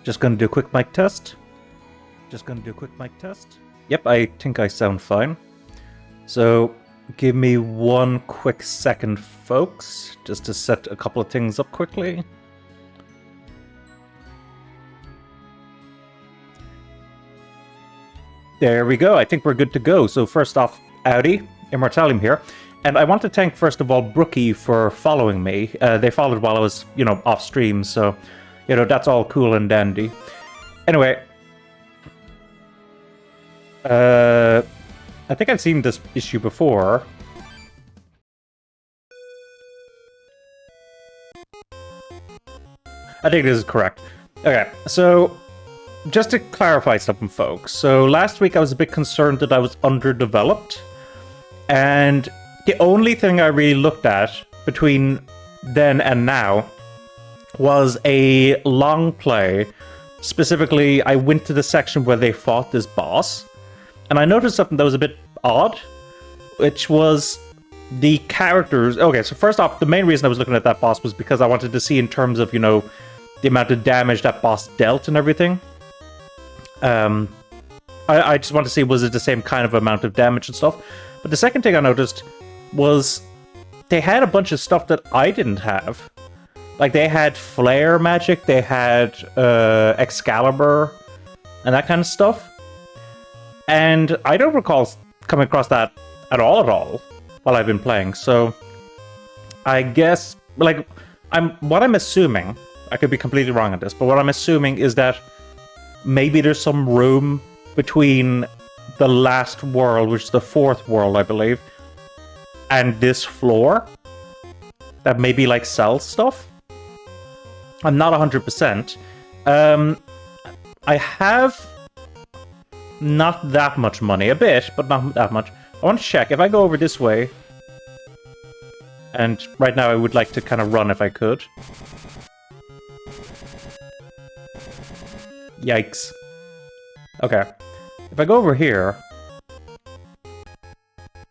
Just gonna do a quick mic test. Just gonna do a quick mic test. Yep, I think I sound fine. So, give me one quick second, folks, just to set a couple of things up quickly. There we go. I think we're good to go. So first off, Audi, Immortallium here. And I want to thank, first of all, Brookie for following me. They followed while I was, off stream, so, that's all cool and dandy. Anyway, I think I've seen this issue before. I think this is correct. Okay, so just to clarify something, folks. So last week I was a bit concerned that I was underdeveloped. And the only thing I really looked at between then and now was a long play. Specifically, I went to the section where they fought this boss. And I noticed something that was a bit odd, which was the characters. Okay, so first off, the main reason I was looking at that boss was because I wanted to see in terms of, the amount of damage that boss dealt and everything. I just want to see, was it the same kind of amount of damage and stuff? But the second thing I noticed was they had a bunch of stuff that I didn't have. Like, they had flare magic, they had Excalibur, and that kind of stuff. And I don't recall coming across that at all while I've been playing. So I guess, what I'm assuming, I could be completely wrong on this, but what I'm assuming is that maybe there's some room between the last world, which is the fourth world, I believe, and this floor that maybe sells stuff. I'm not 100%. I have not that much money. A bit, but not that much. I want to check. If I go over this way, and right now I would like to kind of run if I could. Yikes. Okay. If I go over here...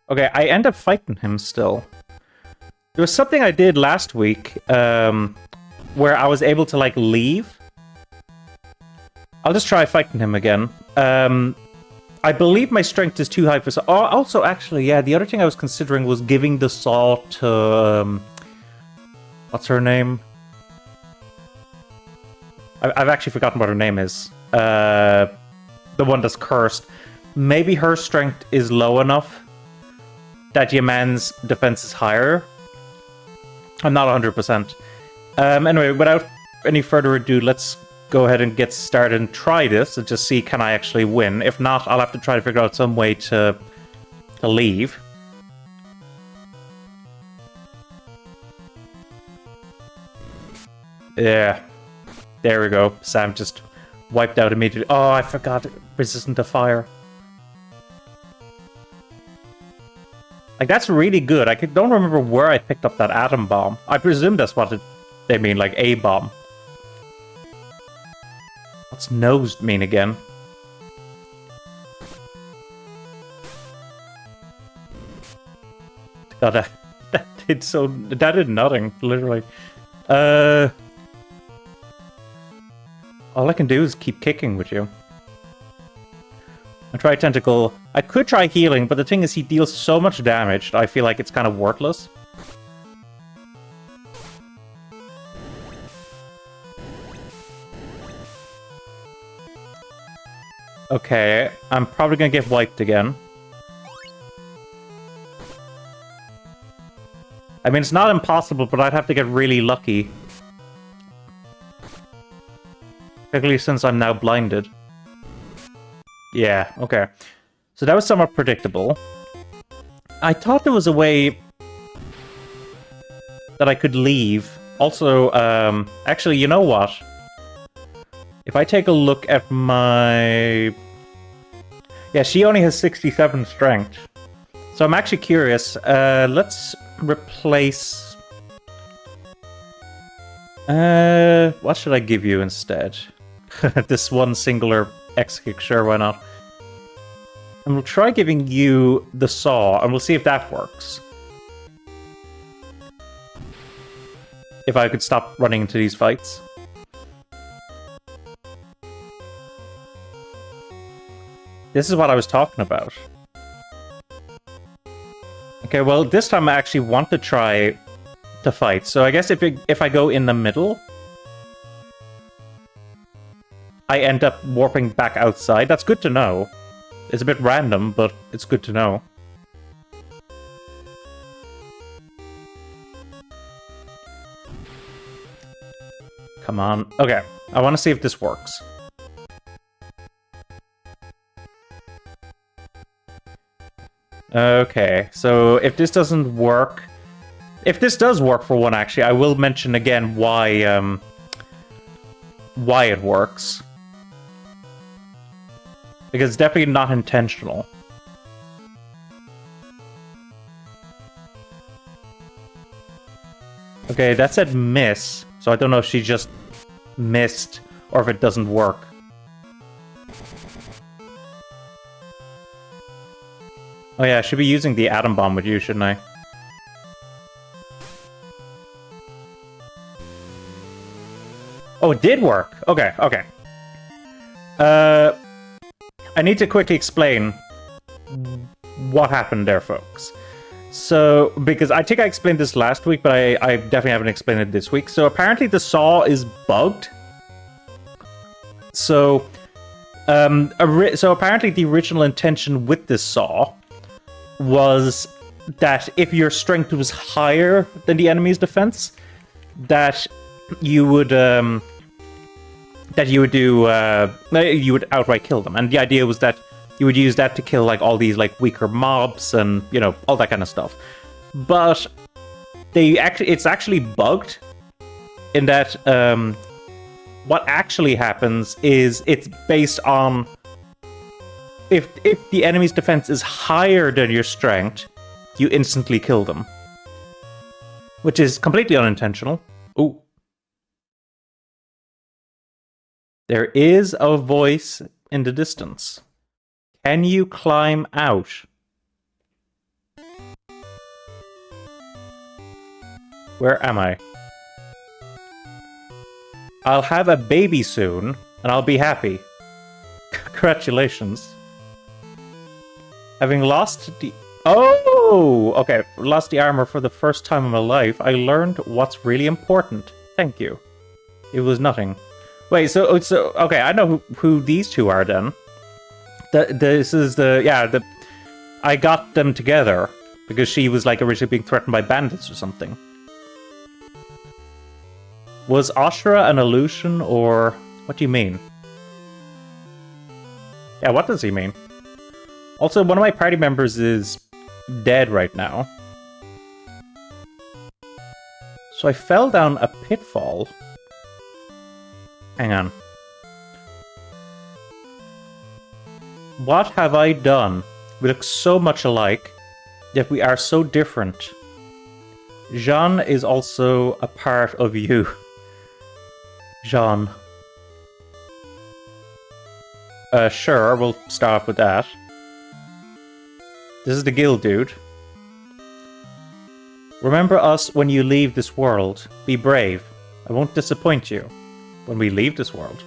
Okay, I end up fighting him still. There was something I did last week, where I was able to, leave. I'll just try fighting him again. I believe my strength is too high for... Oh, also, actually, yeah, the other thing I was considering was giving the saw to... what's her name? I've actually forgotten what her name is. The one that's cursed. Maybe her strength is low enough that Yaman's defense is higher. I'm not 100%. Anyway, without any further ado, let's go ahead and get started and try this and just see, can I actually win? If not, I'll have to try to figure out some way to leave. Yeah. There we go. Sam just wiped out immediately. Oh, I forgot. Resistant to fire. That's really good. I don't remember where I picked up that atom bomb. I presume that's what they mean, a bomb. What's nose mean again? God, that did nothing, literally. All I can do is keep kicking with you. I try Tentacle. I could try healing, but the thing is he deals so much damage that I feel like it's kind of worthless. Okay, I'm probably gonna get wiped again. I mean, it's not impossible, but I'd have to get really lucky. Particularly since I'm now blinded. Yeah, okay. So that was somewhat predictable. I thought there was a way that I could leave. Also, actually, you know what? If I take a look at my... Yeah, she only has 67 strength. So I'm actually curious. Let's replace... what should I give you instead? This one singular X-kick, sure, why not? And we'll try giving you the saw, and we'll see if that works. If I could stop running into these fights. This is what I was talking about. Okay, well, this time I actually want to try to fight. So I guess if I go in the middle, I end up warping back outside. That's good to know. It's a bit random, but it's good to know. Come on. Okay, I want to see if this works. Okay, so if this doesn't work... If this does work for one, actually, I will mention again why it works. Because it's definitely not intentional. Okay, that said miss, so I don't know if she just missed or if it doesn't work. Oh yeah, I should be using the atom bomb with you, shouldn't I? Oh, it did work! Okay, okay. I need to quickly explain what happened there, folks. So, because I think I explained this last week, but I definitely haven't explained it this week. So apparently the saw is bugged. So, so apparently the original intention with this saw was that if your strength was higher than the enemy's defense, that you would you would outright kill them. And the idea was that you would use that to kill like all these like weaker mobs and, you know, all that kind of stuff. But it's actually bugged in that what actually happens is it's based on if the enemy's defense is higher than your strength, you instantly kill them. Which is completely unintentional. Ooh. There is a voice in the distance. Can you climb out? Where am I? I'll have a baby soon, and I'll be happy. Congratulations. Having lost the... Oh! Okay, lost the armor for the first time in my life. I learned what's really important. Thank you. It was nothing. Wait, so okay, I know who these two are then. This is I got them together because she was like originally being threatened by bandits or something. Was Ashra an illusion, or what do you mean? Yeah, what does he mean? Also, one of my party members is dead right now. So I fell down a pitfall. Hang on. What have I done? We look so much alike, yet we are so different. Jean is also a part of you. Jean. Sure, we'll start off with that. This is the guild, dude. Remember us when you leave this world. Be brave. I won't disappoint you when we leave this world.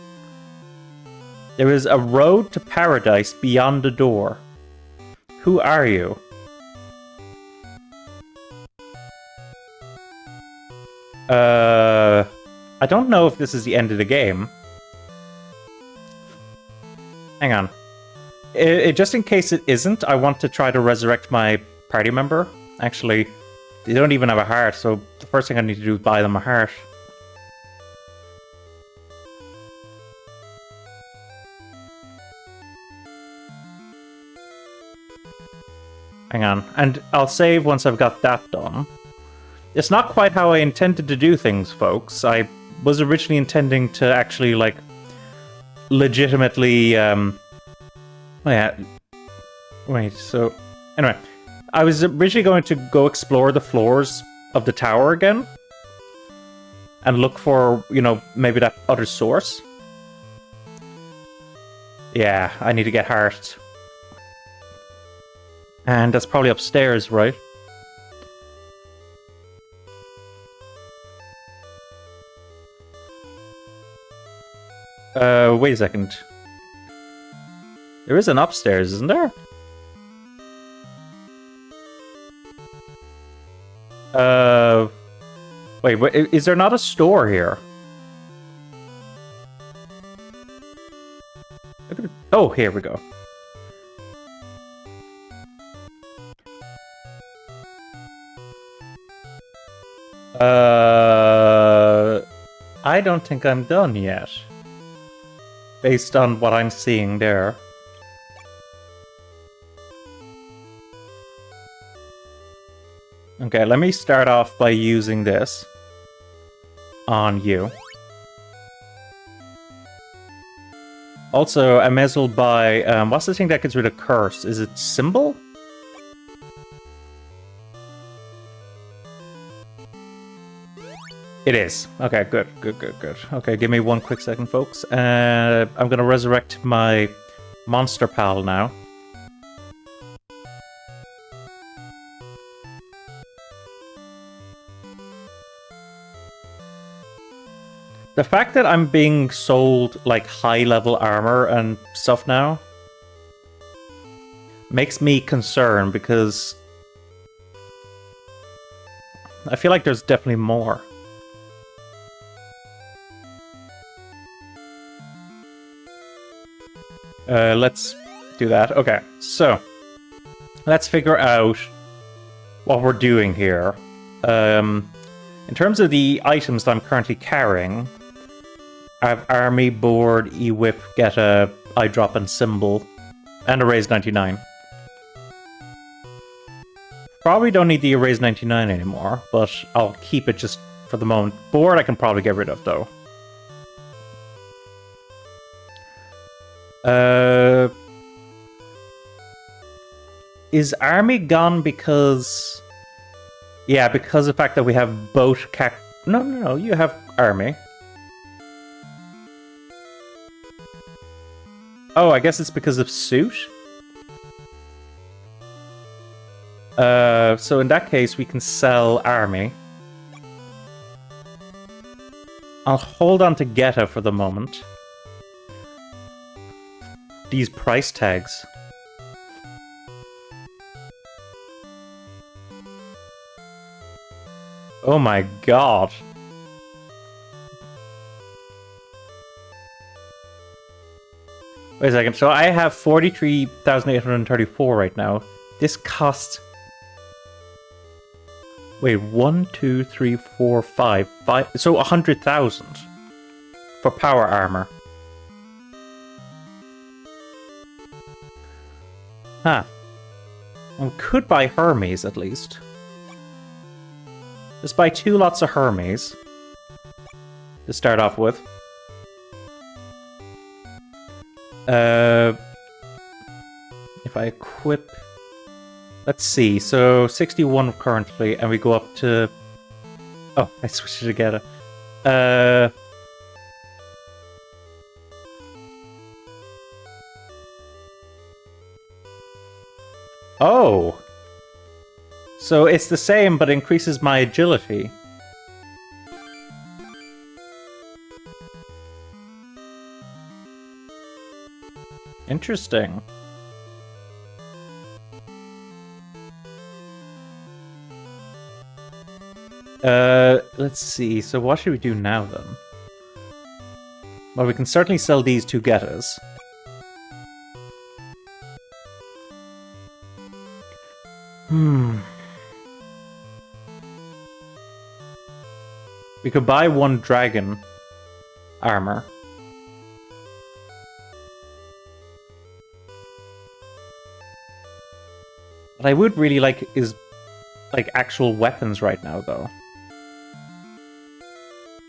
There is a road to paradise beyond the door. Who are you? I don't know if this is the end of the game. Hang on. Just in case it isn't, I want to try to resurrect my party member. Actually, they don't even have a heart, so the first thing I need to do is buy them a heart. Hang on, and I'll save once I've got that done. It's not quite how I intended to do things, folks. I was originally intending to actually, like, legitimately, oh yeah. Wait, so... Anyway, I was originally going to go explore the floors of the tower again. And look for, you know, maybe that other source. Yeah, I need to get heart. And that's probably upstairs, right? Wait a second. There is an upstairs, isn't there? Wait, is there not a store here? Oh, here we go. I don't think I'm done yet. Based on what I'm seeing there. Okay, let me start off by using this on you. Also, I may as well buy, what's the thing that gets rid of curse? Is it symbol? It is. Okay, good. Okay, give me one quick second, folks. I'm gonna resurrect my monster pal now. The fact that I'm being sold, like, high-level armor and stuff now makes me concerned, because I feel like there's definitely more. Let's do that. Okay, so let's figure out what we're doing here. In terms of the items that I'm currently carrying, I have army, board, e-whip, get a eye drop and symbol, and erase 99. Probably don't need the erase 99 anymore, but I'll keep it just for the moment. Board I can probably get rid of, though. Is army gone because... Yeah, because of the fact that we have both No, you have army. Oh, I guess it's because of suit? So in that case, we can sell army. I'll hold on to Geta for the moment. These price tags. Oh my god. Wait a second, so I have 43,834 right now. This costs... Wait, 1, 2, 3, 4, 5. So 100,000 for power armor. Huh. I could buy Hermes at least. Just buy 2 lots of Hermes to start off with. If I equip... Let's see, so 61 currently, and we go up to... Oh, I switched it together. Oh! So it's the same, but increases my agility. Interesting. Let's see. So what should we do now, then? Well, we can certainly sell these 2 Getas. We could buy 1 dragon armor. What I would really like is, like, actual weapons right now, though.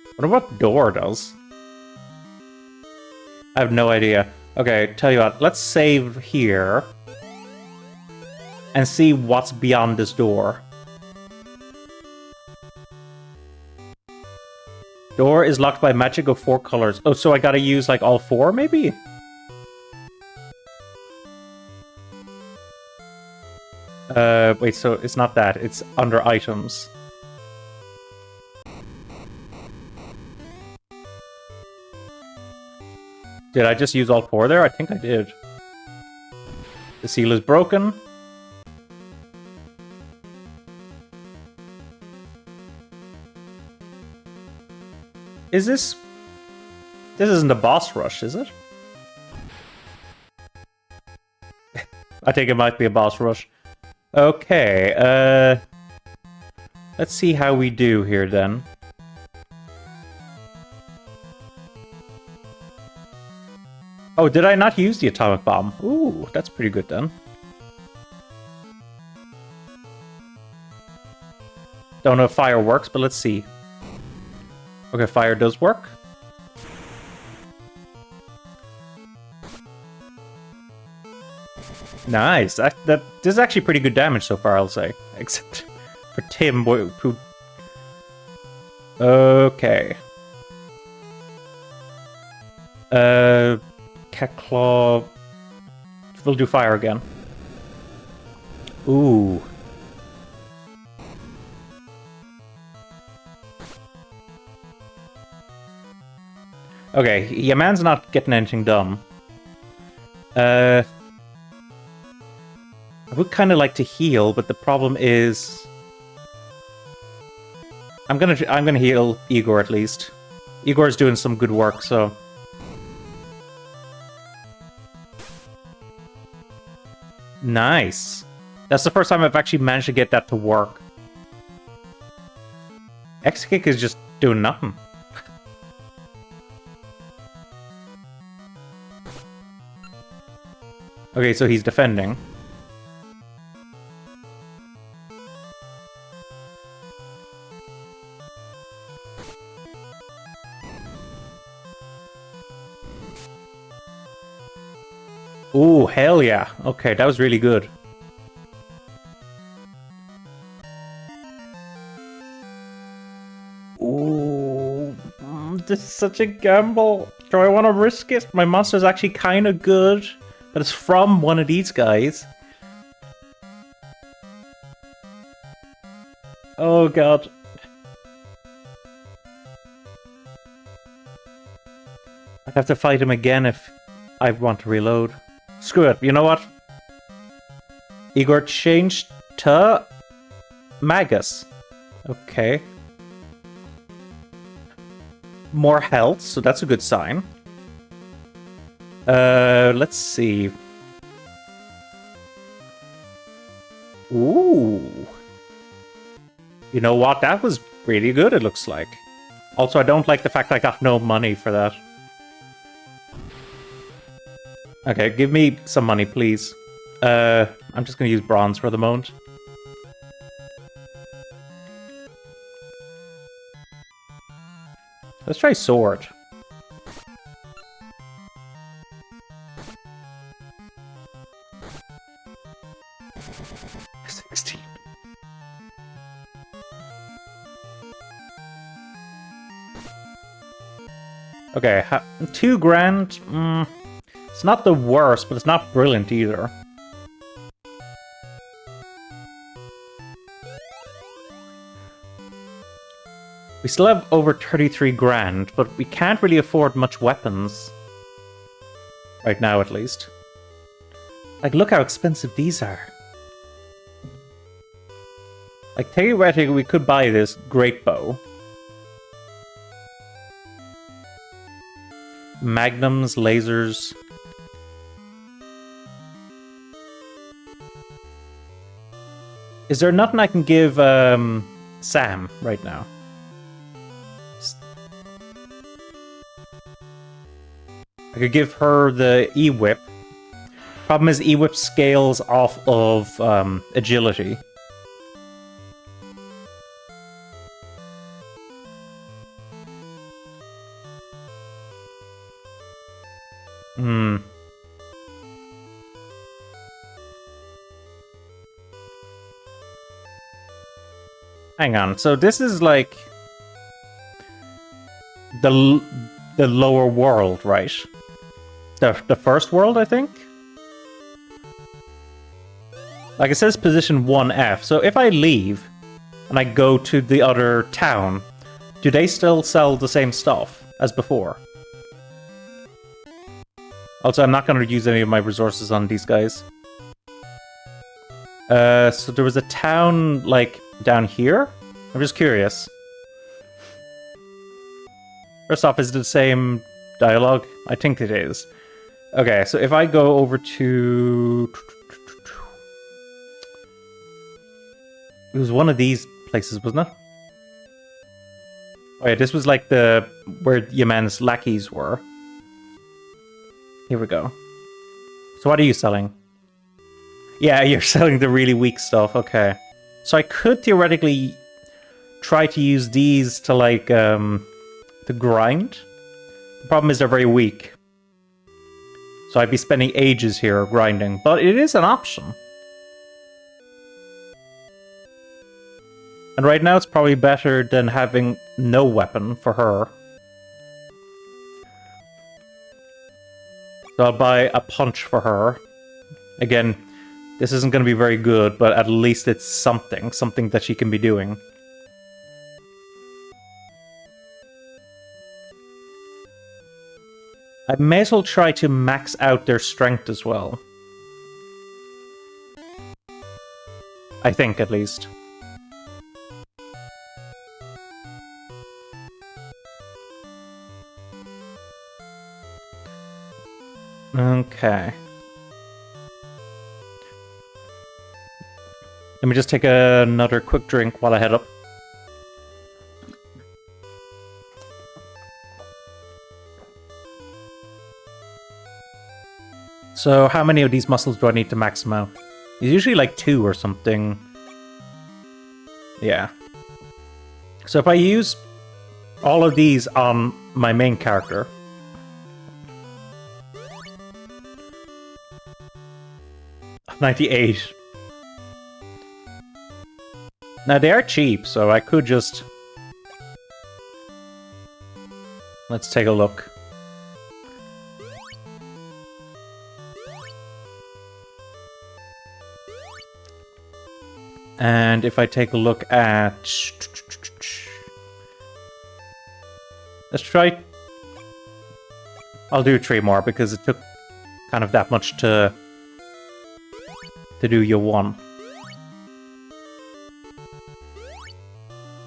I wonder what door does. I have no idea. Okay, tell you what, let's save here. And see what's beyond this door. Door is locked by magic of 4 colors. Oh, so I gotta use, like, all 4, maybe? Wait, so it's not that. It's under items. Did I just use all 4 there? I think I did. The seal is broken. Is this... This isn't a boss rush, is it? I think it might be a boss rush. Okay, let's see how we do here then. Oh, did I not use the atomic bomb? Ooh, that's pretty good then. Don't know if fire works, but let's see. Okay, fire does work. Nice. This is actually pretty good damage so far, I'll say. Except for Tim, who... Okay. Cat Claw... We'll do fire again. Ooh. Okay, your man's not getting anything done. I would kind of like to heal, but the problem is... I'm gonna heal Igor at least. Igor's doing some good work, so... Nice. That's the first time I've actually managed to get that to work. X-Kick is just doing nothing. Okay, so he's defending. Ooh, hell yeah. Okay, that was really good. Ooh, this is such a gamble. Do I want to risk it? My monster's actually kind of good, but it's from one of these guys. Oh god. I'd have to fight him again if I want to reload. Screw it, you know what? Igor changed to Magus. Okay. More health, so that's a good sign. Let's see. Ooh. You know what? That was really good, it looks like. Also, I don't like the fact I got no money for that. Okay, give me some money, please. I'm just gonna use bronze for the moment. Let's try sword. $16. Okay, $2 grand. It's not the worst, but it's not brilliant either. We still have over 33 grand, but we can't really afford much weapons. Right now, at least. Like, look how expensive these are. Like, theoretically, we could buy this great bow. Magnums, lasers. Is there nothing I can give Sam right now? I could give her the E-Whip. Problem is, E-Whip scales off of agility. Hang on, so this is like the lower world, right? The first world, I think? Like, it says position 1F, so if I leave and I go to the other town, do they still sell the same stuff as before? Also, I'm not going to use any of my resources on these guys. So there was a town, like, down here? I'm just curious. First off, is it the same dialogue? I think it is. Okay, so if I go over to... It was one of these places, wasn't it? Oh yeah, this was like the... where Yaman's lackeys were. Here we go. So what are you selling? Yeah, you're selling the really weak stuff, okay. So I could theoretically try to use these to, like, to grind. The problem is they're very weak. So I'd be spending ages here grinding, but it is an option. And right now it's probably better than having no weapon for her. So I'll buy a punch for her. Again, this isn't going to be very good, but at least it's something that she can be doing. I may as well try to max out their strength as well. I think, at least. Okay. Let me just take another quick drink while I head up. So how many of these muscles do I need to max them out? It's usually like 2 or something. Yeah. So if I use all of these on my main character... $98. Now they are cheap, so I could just... Let's take a look. And if I take a look at... Let's try... I'll do 3 more, because it took kind of that much to do your 1.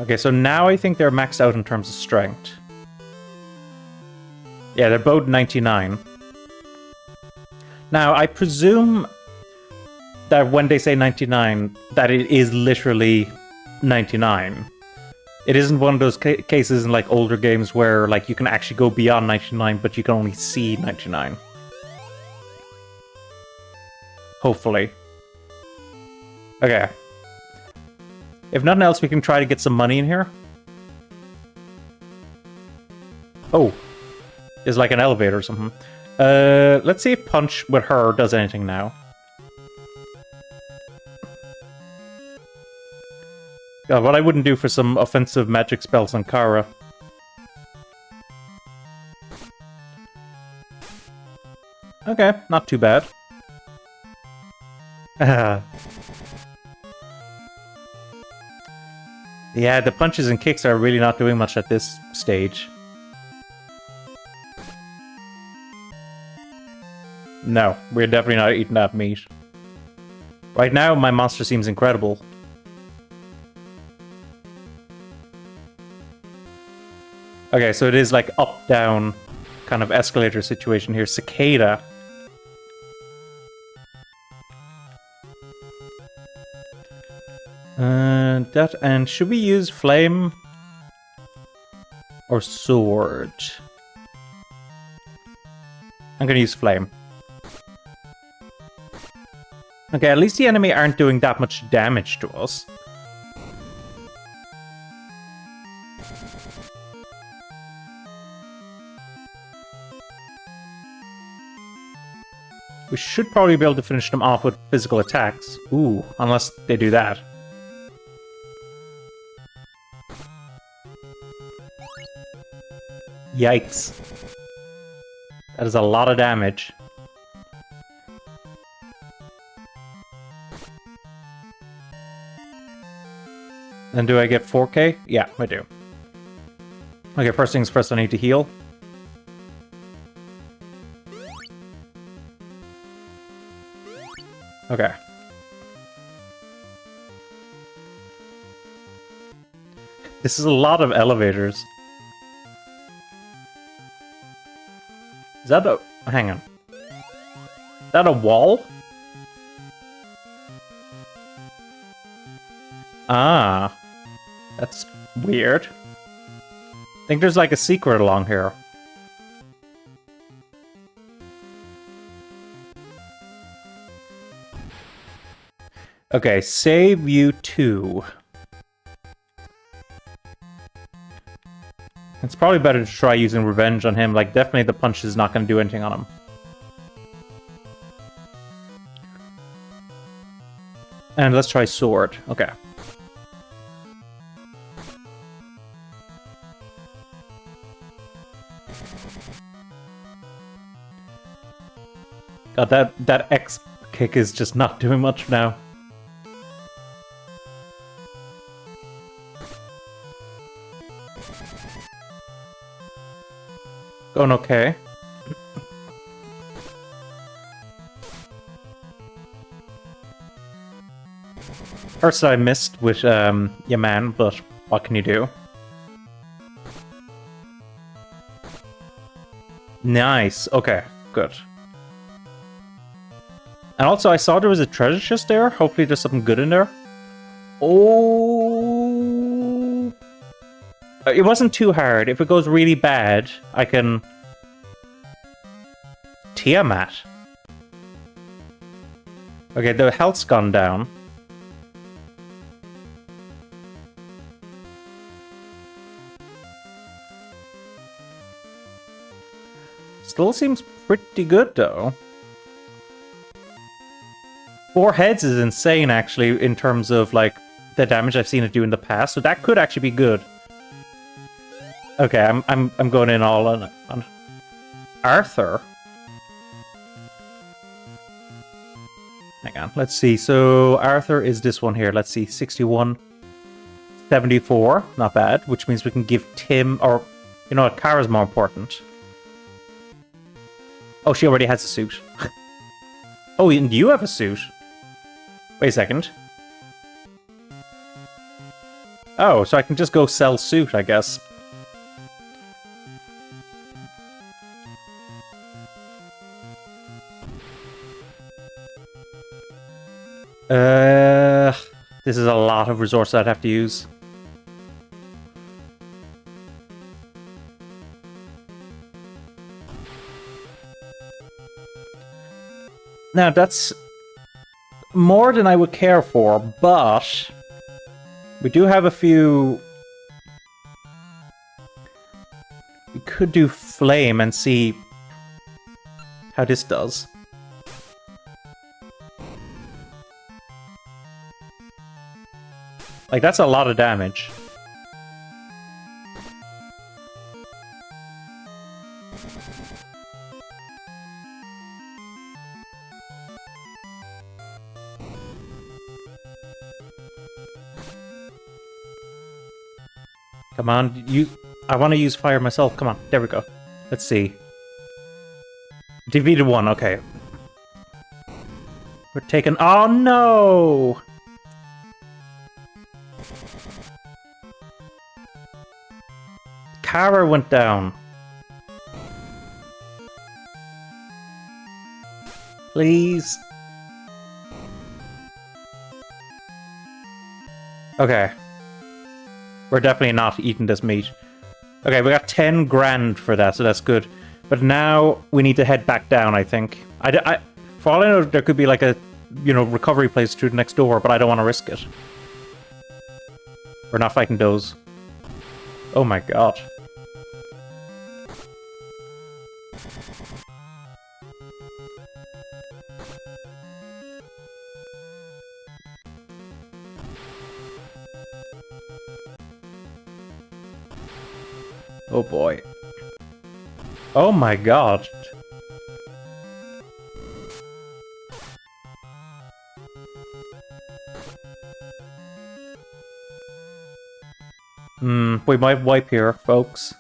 Okay, so now I think they're maxed out in terms of strength. Yeah, they're both 99. Now, I presume that when they say 99, that it is literally 99. It isn't one of those cases in like older games where like you can actually go beyond 99, but you can only see 99. Hopefully. Okay. If nothing else, we can try to get some money in here. Oh. There's like an elevator or something. Let's see if Punch with her does anything now. God, what I wouldn't do for some offensive magic spells on Kara. Okay, not too bad. Yeah, the punches and kicks are really not doing much at this stage. No, we're definitely not eating that meat. Right now, my monster seems incredible. Okay, so it is like up-down kind of escalator situation here. Cicada. And should we use flame or sword? I'm gonna use flame. Okay, at least the enemy aren't doing that much damage to us. We should probably be able to finish them off with physical attacks. Ooh, unless they do that. Yikes. That is a lot of damage. And do I get 4k? Yeah, I do. Okay, first things first, I need to heal. Okay. This is a lot of elevators. Is that a... hang on. Is that a wall? Ah. That's weird. I think there's like a secret along here. Okay, save you 2. It's probably better to try using revenge on him. Like, definitely the punch is not going to do anything on him. And let's try sword. Okay. God, that X kick is just not doing much now. Going okay. First I missed with your man, but what can you do? Nice. Okay, good. And also I saw there was a treasure chest there. Hopefully there's something good in there. Oh, it wasn't too hard. If it goes really bad, I can... Tiamat. Okay, the health's gone down. Still seems pretty good, though. 4 heads is insane, actually, in terms of, like, the damage I've seen it do in the past. So that could actually be good. Okay, I'm going in all on Arthur. Hang on, let's see. So Arthur is this one here. Let's see, 61, 74, not bad. Which means we can give Tim, or you know what, Kara's more important. Oh, she already has a suit. Oh, and you have a suit. Wait a second. Oh, so I can just go sell suit, I guess. This is a lot of resources I'd have to use. Now, that's more than I would care for, but we do have a few... We could do flame and see how this does. Like, that's a lot of damage. Come on, you... I want to use fire myself. Come on, there we go. Let's see. Defeated 1, okay. We're taking... Oh, no! Kara went down. Please. Okay. We're definitely not eating this meat. Okay, we got 10 grand for that, so that's good. But now we need to head back down, I think. For all I know, there could be like a, you know, recovery place through the next door, but I don't want to risk it. We're not fighting those. Oh my god. Oh boy. Oh my god. We might wipe here, folks.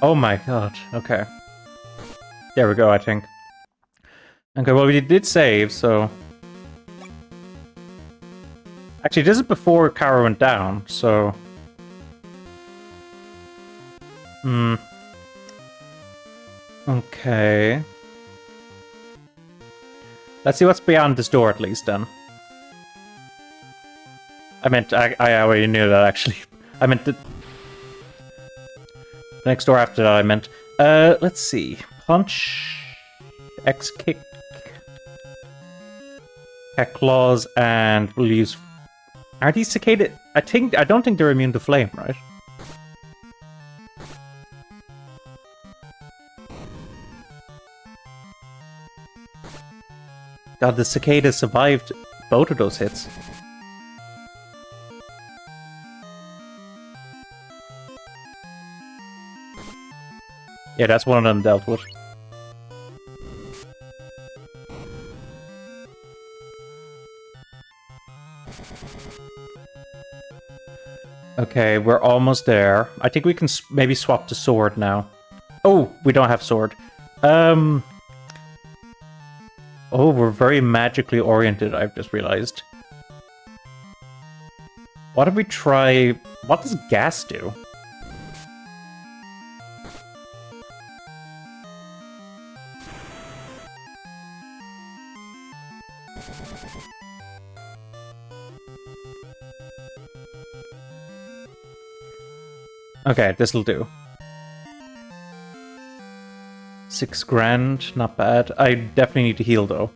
Oh my god. Okay. There we go, I think. Okay, well, we did save, so... Actually, this is before Kara went down, so... Hmm. Okay. Let's see what's beyond this door, at least, then. I meant... I already knew that, actually. I meant the... Next door after that, I meant... let's see. Punch... X-kick... Cat claws, and we'll use... Are these cicada... I don't think they're immune to flame, right? God, the cicada survived both of those hits. Yeah, that's one of them dealt with. Okay, we're almost there. I think we can maybe swap to sword now. Oh, we don't have sword. Oh, we're very magically oriented, I've just realized. What if we try... What does gas do? Okay, this'll do. 6 grand, not bad. I definitely need to heal, though.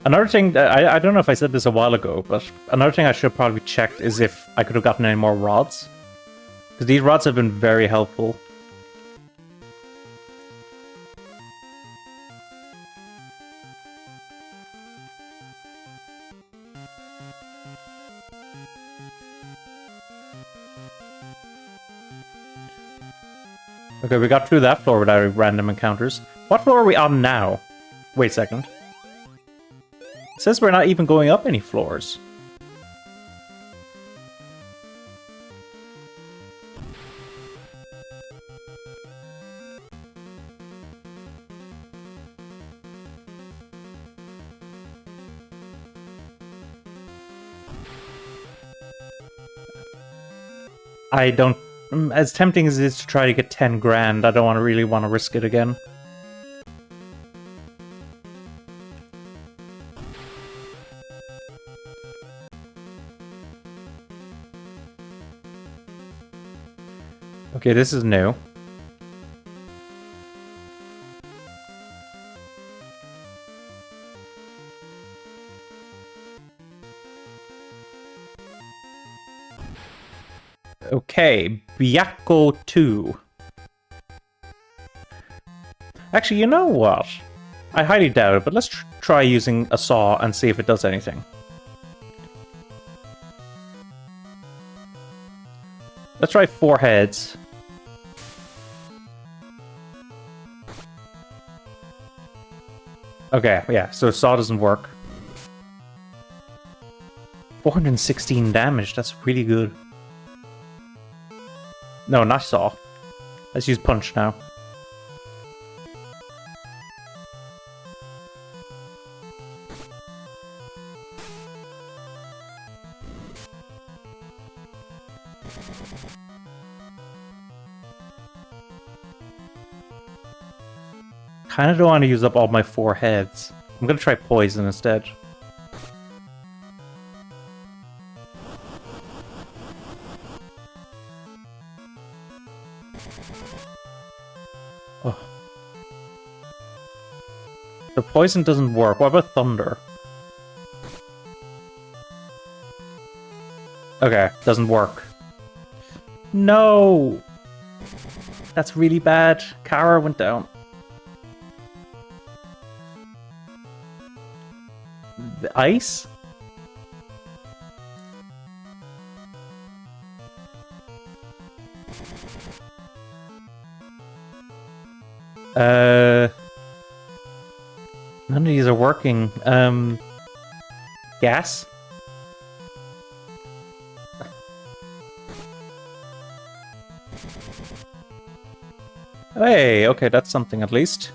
Another thing, that I don't know if I said this a while ago, but another thing I should have probably checked is if I could have gotten any more rods. Because these rods have been very helpful. Okay, we got through that floor without any random encounters. What floor are we on now? Wait a second. It says we're not even going up any floors. I don't... As tempting as it is to try to get 10 grand, I don't really want to risk it again. Okay, this is new. Okay, Byakko 2. Actually, you know what? I highly doubt it, but let's try using a saw and see if it does anything. Let's try 4 heads. Okay, yeah, so saw doesn't work. 416 damage, that's really good. No, not saw. Let's use punch now. Kinda don't want to use up all my 4 heads. I'm gonna try poison instead. Oh. The poison doesn't work. What about thunder? Okay, doesn't work. No! That's really bad. Kara went down. The ice? None of these are working. Gas? Hey, okay, that's something at least.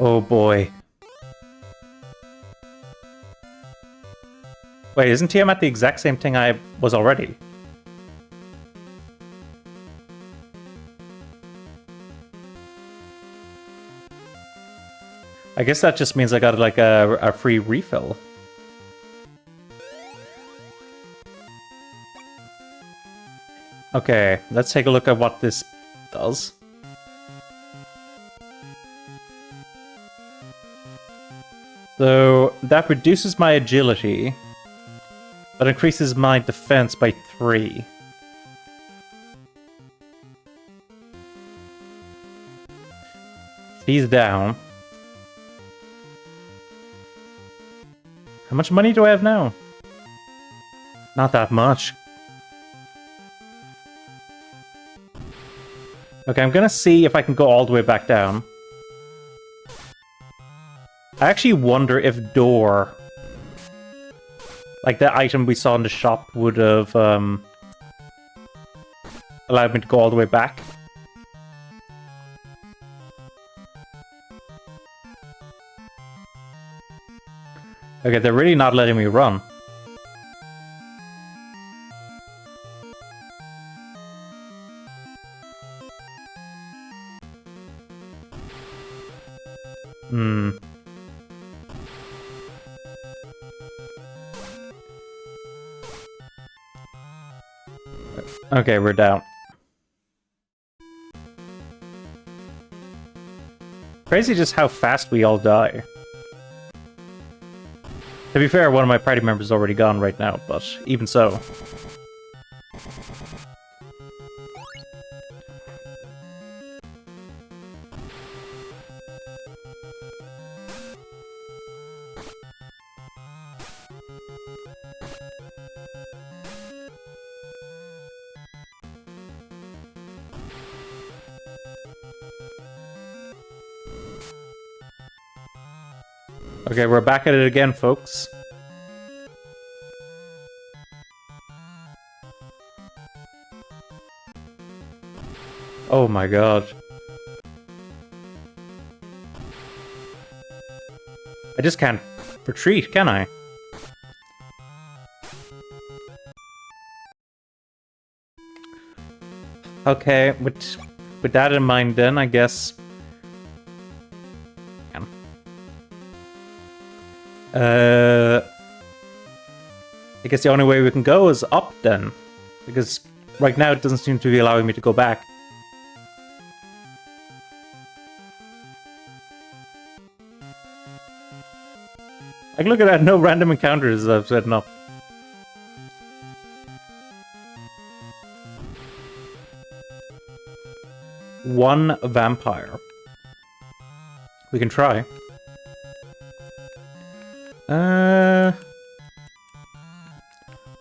Oh boy. Wait, isn't Tiamat the exact same thing I was already? I guess that just means I got like a free refill. Okay, let's take a look at what this does. So that reduces my agility, but increases my defense by 3. She's down. How much money do I have now? Not that much. Okay, I'm gonna see if I can go all the way back down. I actually wonder if door, like the item we saw in the shop, would have allowed me to go all the way back. Okay, they're really not letting me run. Okay, we're down. Crazy just how fast we all die. To be fair, one of my party members is already gone right now, but even so. Okay, we're back at it again, folks. Oh my god. I just can't retreat, can I? Okay, with that in mind then, I guess... I guess the only way we can go is up then. Because right now it doesn't seem to be allowing me to go back. Like, look at that, no random encounters I've set up. One vampire. We can try.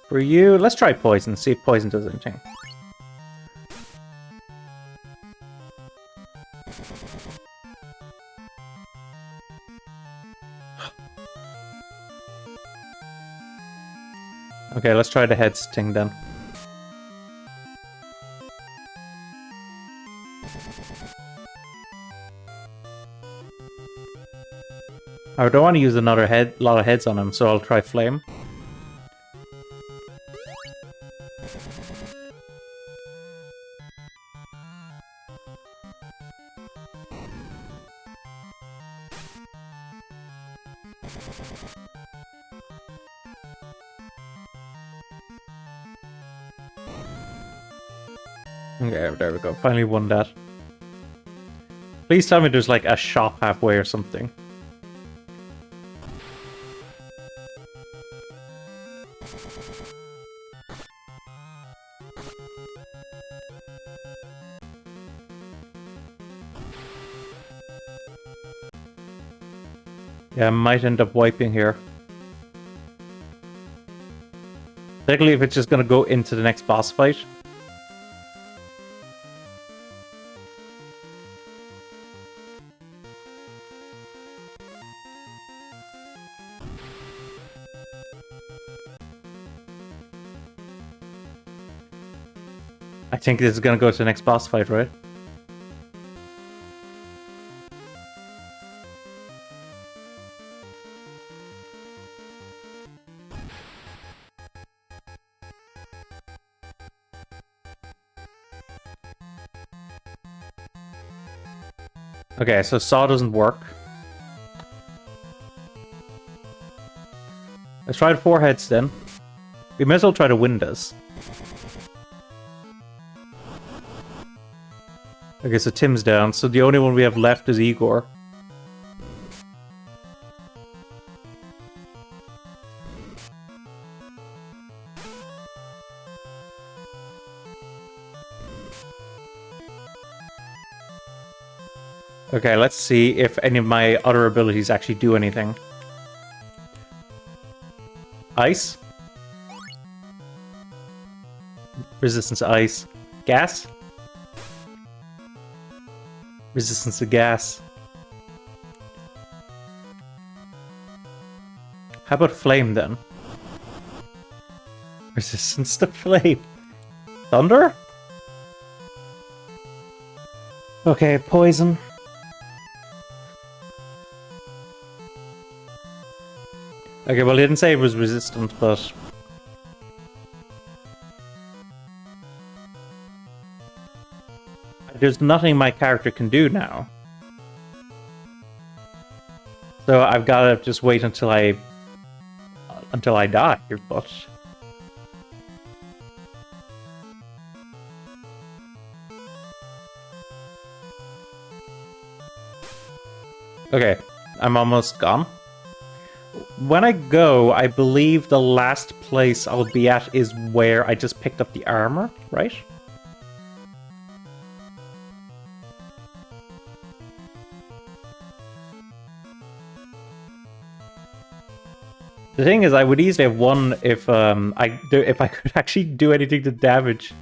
For you, let's try poison, see if poison does anything. Okay, let's try the heads thing then. I don't want to use another lot of heads on him, so I'll try flame. Okay, there we go. Finally won that. Please tell me there's like a shop halfway or something. Yeah, I might end up wiping here. Particularly if it's just gonna go into the next boss fight. I think this is gonna go to the next boss fight, right? Okay, so saw doesn't work. Let's try the foreheads then. We may as well try to win this. Okay, so Tim's down, so the only one we have left is Igor. Okay, let's see if any of my other abilities actually do anything. Ice. Resistance to ice. Gas. Resistance to gas. How about flame then? Resistance to flame. Thunder? Okay, poison. Okay, well, it didn't say it was resistant, but... there's nothing my character can do now. So I've got to just wait until I die, but... okay, I'm almost gone. When I go, I believe the last place I'll be at is where I just picked up the armor, right? The thing is, I would easily have won if if I could actually do anything to damage.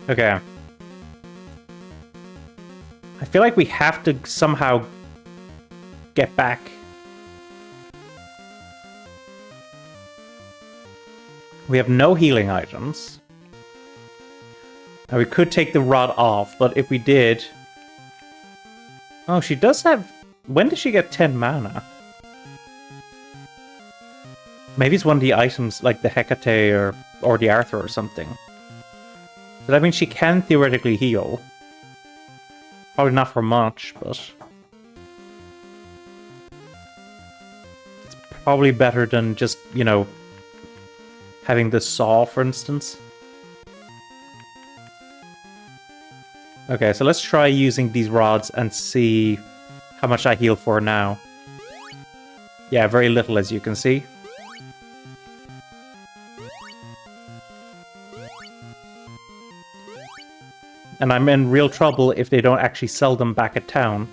Okay. I feel like we have to somehow get back. We have no healing items. Now we could take the rod off, but if we did... oh, she does have... when did she get 10 mana? Maybe it's one of the items, like the Hecate or the Arthur or something. But I mean, she can theoretically heal. Probably not for much, but... it's probably better than just, you know... having the saw, for instance. Okay, so let's try using these rods and see how much I heal for now. Yeah, very little, as you can see. And I'm in real trouble if they don't actually sell them back at town.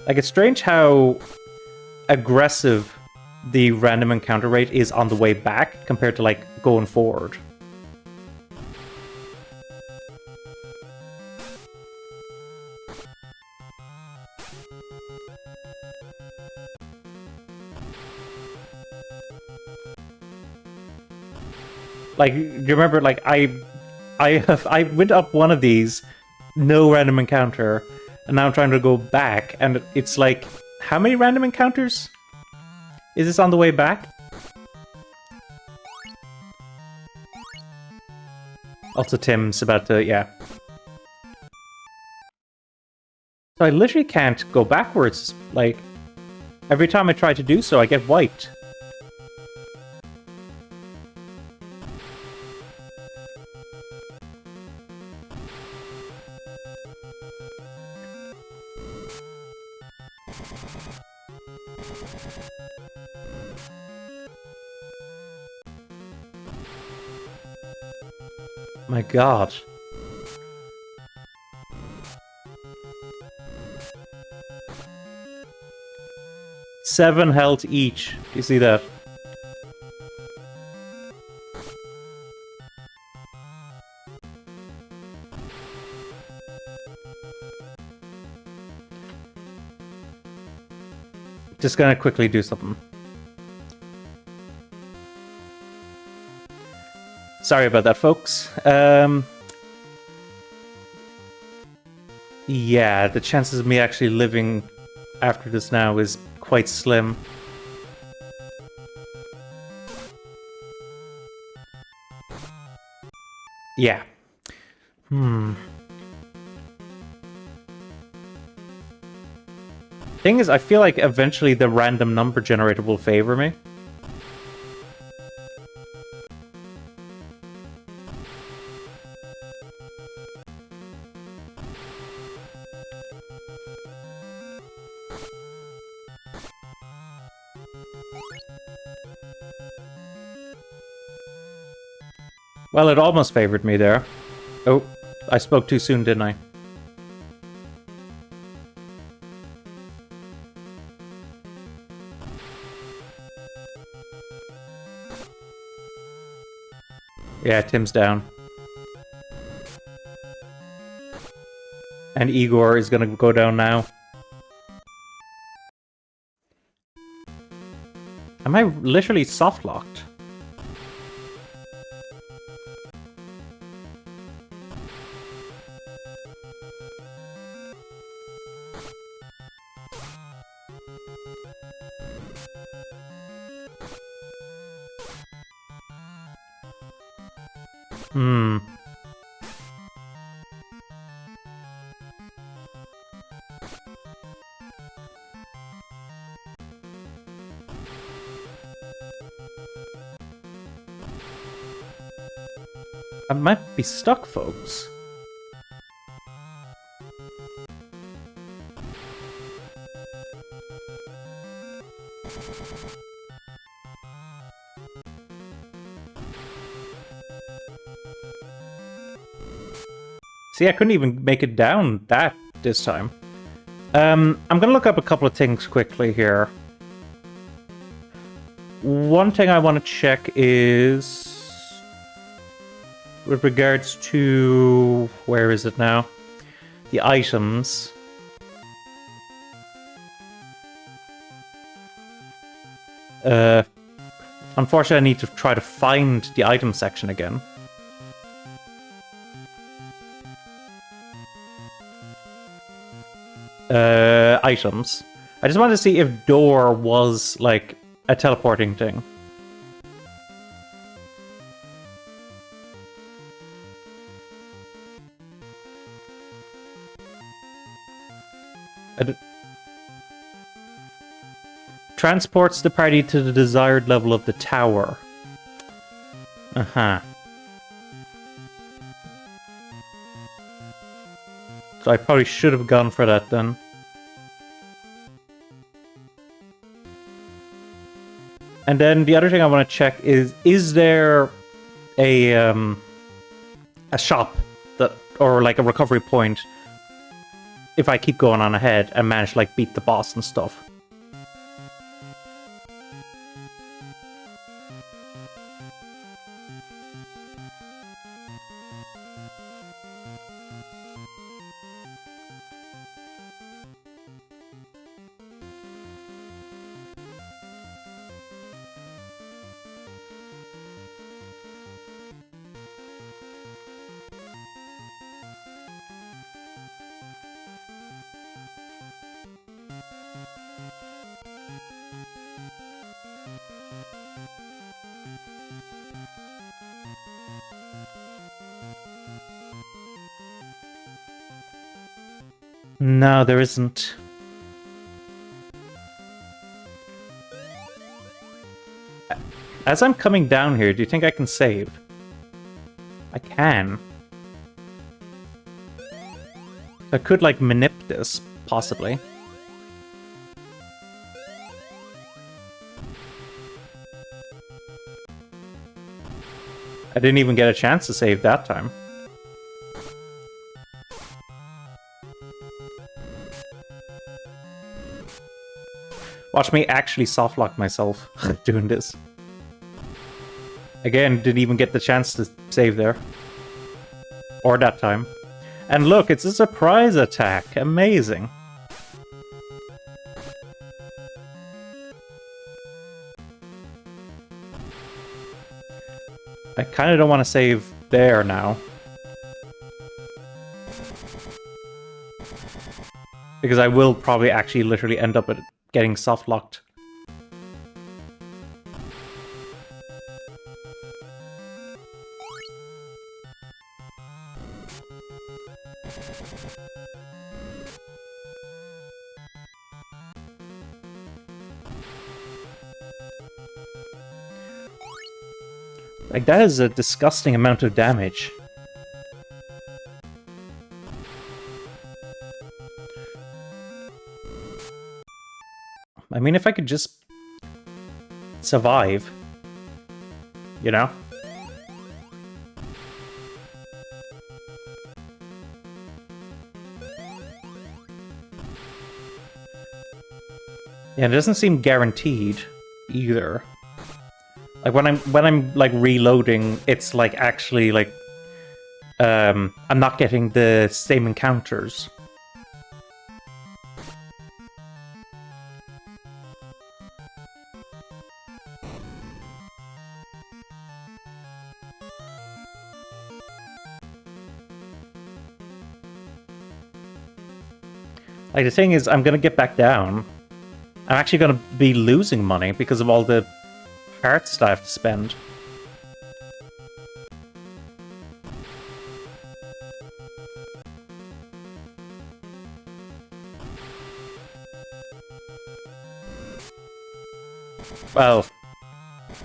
Like, it's strange how aggressive the random encounter rate is on the way back compared to, like, going forward. Like, do you remember, like, I went up one of these, no random encounter, and now I'm trying to go back, and it's like, how many random encounters? Is this on the way back? Also, Tim's about to, yeah. So I literally can't go backwards. Like, every time I try to do so, I get wiped. My god. Seven health each. Do you see that? Just gonna quickly do something. Sorry about that, folks. Yeah, the chances of me actually living after this now is quite slim. Yeah. Thing is, I feel like eventually the random number generator will favor me. Well, it almost favored me there. Oh, I spoke too soon, didn't I? Yeah, Tim's down. And Igor is gonna go down now. Am I literally soft-locked? I might be stuck, folks. See, I couldn't even make it down that this time. I'm gonna look up a couple of things quickly here. One thing I want to check is with regards to... where is it now? The items. Unfortunately, I need to try to find the item section again. Items. I just wanted to see if door was, like, a teleporting thing. Transports the party to the desired level of the tower. Uh-huh. So I probably should have gone for that then. And then the other thing I want to check is there a shop that, or like a recovery point if I keep going on ahead and manage to like beat the boss and stuff. No, there isn't. As I'm coming down here, do you think I can save? I can. I could, like, manip this, possibly. I didn't even get a chance to save that time. Watch me actually softlock myself doing this. Again, didn't even get the chance to save there. Or that time. And look, it's a surprise attack. Amazing. I I kind of don't want to save there now. Because I will probably actually literally end up at getting soft-locked. Like, that is a disgusting amount of damage. I mean, if I could just survive, you know? Yeah, it doesn't seem guaranteed either. Like when I'm like reloading, it's like actually like I'm not getting the same encounters. Like the thing is, I'm gonna get back down. I'm actually gonna be losing money because of all the parts that I have to spend. Well,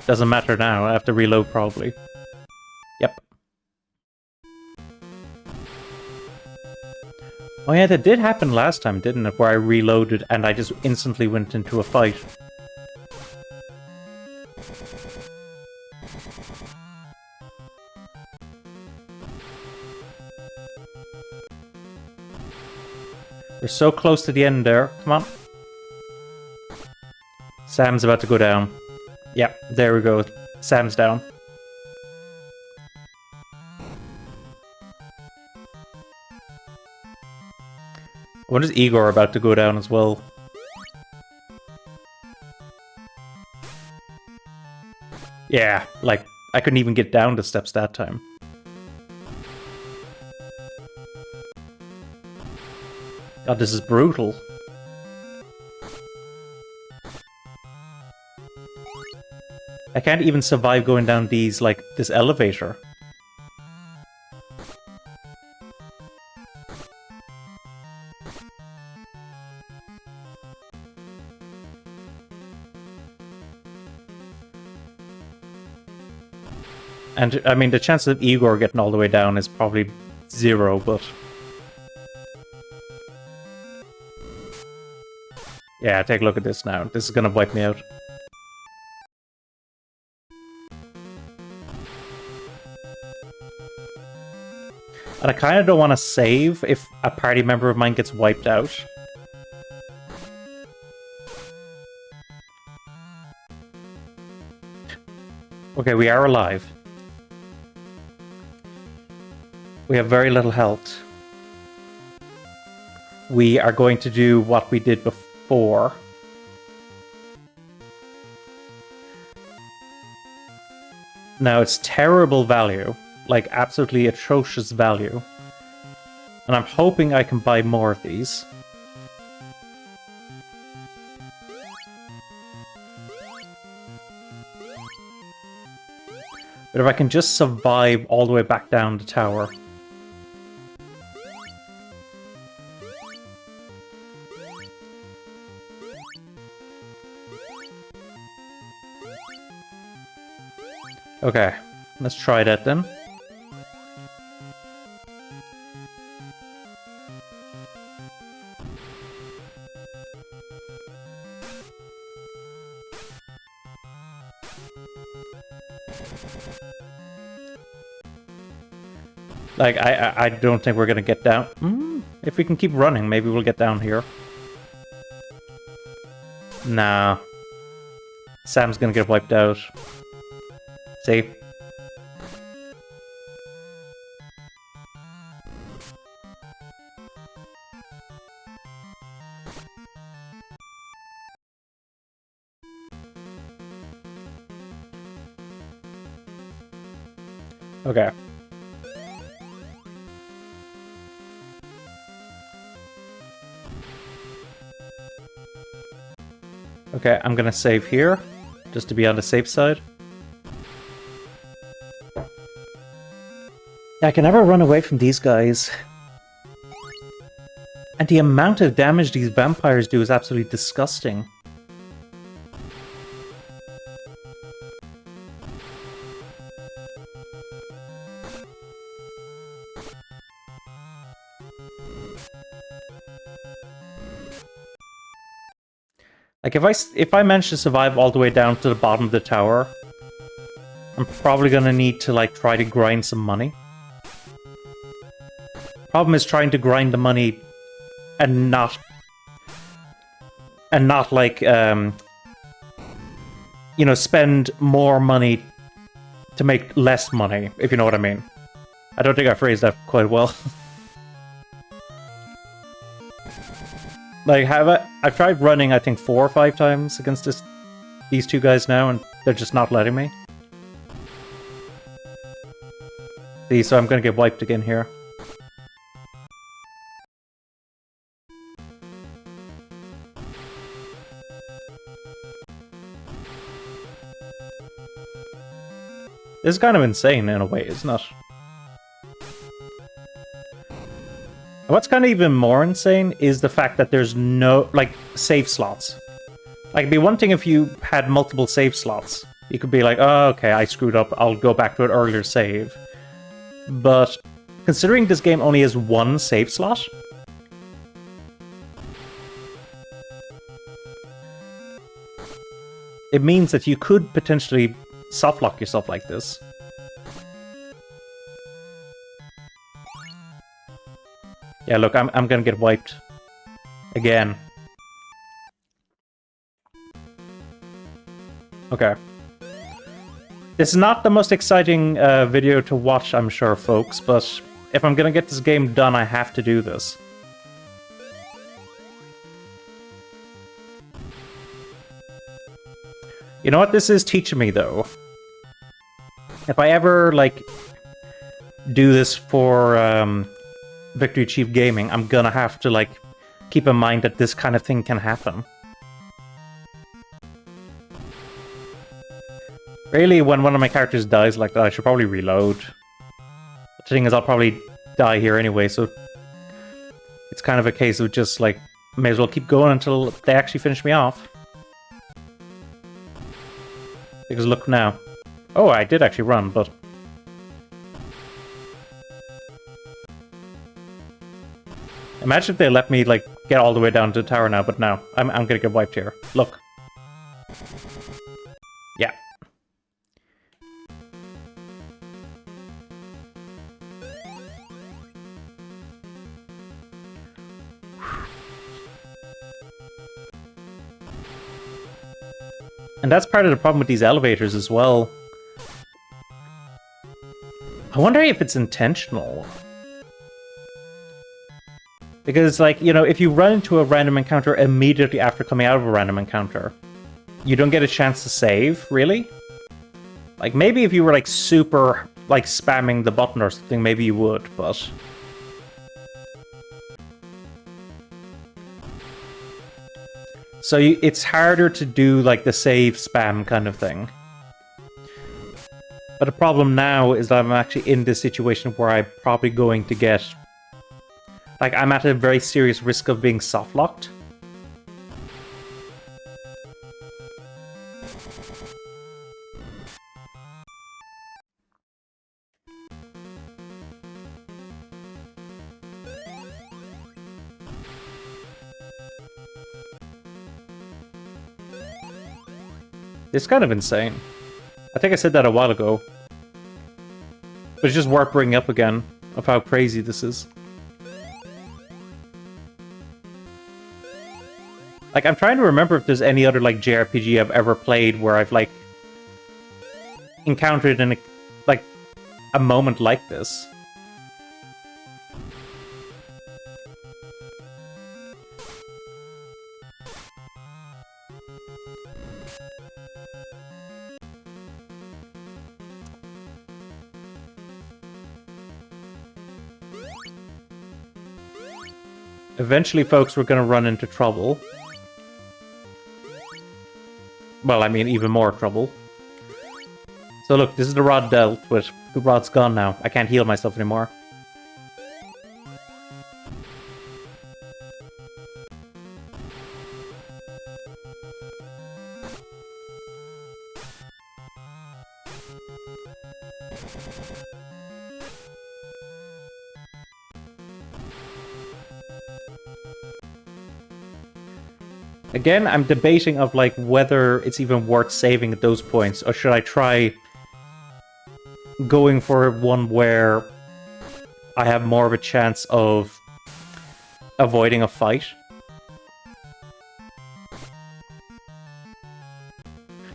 doesn't matter now. I have to reload probably. Yep. Oh yeah, that did happen last time, didn't it? Where I reloaded and I just instantly went into a fight. We're so close to the end there. Come on. Sam's about to go down. Yep, there we go. Sam's down. When is Igor about to go down as well? Yeah, like, I couldn't even get down the steps that time. God, this is brutal. I can't even survive going down these, like, this elevator. And, I mean, the chance of Igor getting all the way down is probably 0, but... Yeah, take a look at this now. This is gonna wipe me out. And I kind of don't want to save if a party member of mine gets wiped out. Okay, we are alive. We have very little health. We are going to do what we did before. Now, it's terrible value. Like, absolutely atrocious value. And I'm hoping I can buy more of these. But if I can just survive all the way back down the tower... Okay, let's try that then. Like, I don't think we're gonna get down. If we can keep running, maybe we'll get down here. Nah. Sam's gonna get wiped out. See? Okay. Okay, I'm gonna save here, just to be on the safe side. I can never run away from these guys. And the amount of damage these vampires do is absolutely disgusting. Like, if I manage to survive all the way down to the bottom of the tower, I'm probably gonna need to, like, try to grind some money. Problem is trying to grind the money and not like, you know, spend more money to make less money, if you know what I mean. I don't think I phrased that quite well. Like, I've tried running, I think, 4 or 5 times against these two guys now, and they're just not letting me. See, so I'm gonna get wiped again here. This is kind of insane in a way, isn't it? What's kind of even more insane is the fact that there's no, like, save slots. Like, it'd be one thing if you had multiple save slots. You could be like, oh, okay, I screwed up, I'll go back to an earlier save. But considering this game only has one save slot, it means that you could potentially softlock yourself like this. Yeah, look, I'm gonna get wiped again. Okay. This is not the most exciting video to watch, I'm sure, folks, but if I'm gonna get this game done, I have to do this. You know what this is teaching me, though? If I ever, like, do this for Victory Chief Gaming, I'm gonna have to, like, keep in mind that this kind of thing can happen. Really, when one of my characters dies like that, I should probably reload. The thing is, I'll probably die here anyway, so it's kind of a case of just, like, may as well keep going until they actually finish me off. Because look now. Oh, I did actually run, but... Imagine if they let me, like, get all the way down to the tower now, but no. I'm gonna get wiped here. Look. Yeah. And that's part of the problem with these elevators as well. I wonder if it's intentional. Because, like, you know, if you run into a random encounter immediately after coming out of a random encounter, you don't get a chance to save, really? Like, maybe if you were, like, super, like, spamming the button or something, maybe you would, but... So it's harder to do, like, the save spam kind of thing. But the problem now is that I'm actually in this situation where I'm probably going to get... Like, I'm at a very serious risk of being softlocked. It's kind of insane. I think I said that a while ago. But it's just worth bringing up again of how crazy this is. Like, I'm trying to remember if there's any other, like, JRPG I've ever played where I've, like, encountered like, a moment like this. Eventually, folks, we're going to run into trouble. Well, I mean, even more trouble. So look, this is the rod dealt with. The rod's gone now. I can't heal myself anymore. Again, I'm debating of like whether it's even worth saving at those points, or should I try going for one where I have more of a chance of avoiding a fight.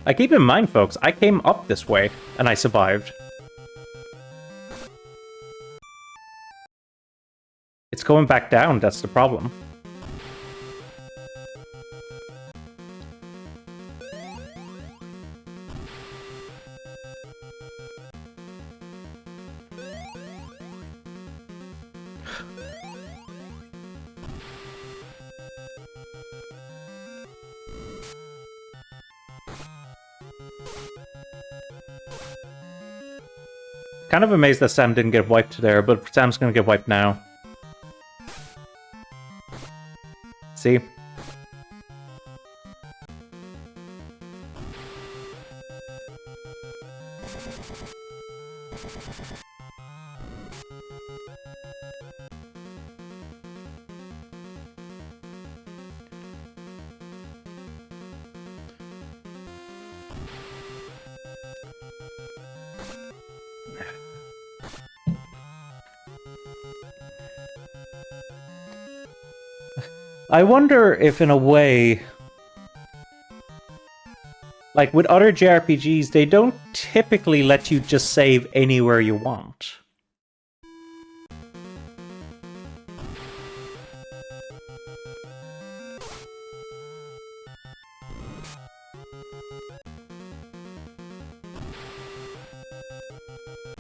Like, keep in mind, folks, I came up this way and I survived. It's going back down, that's the problem. Kind of amazed that Sam didn't get wiped there, but Sam's gonna get wiped now. See? I wonder if, in a way, like with other JRPGs, they don't typically let you just save anywhere you want.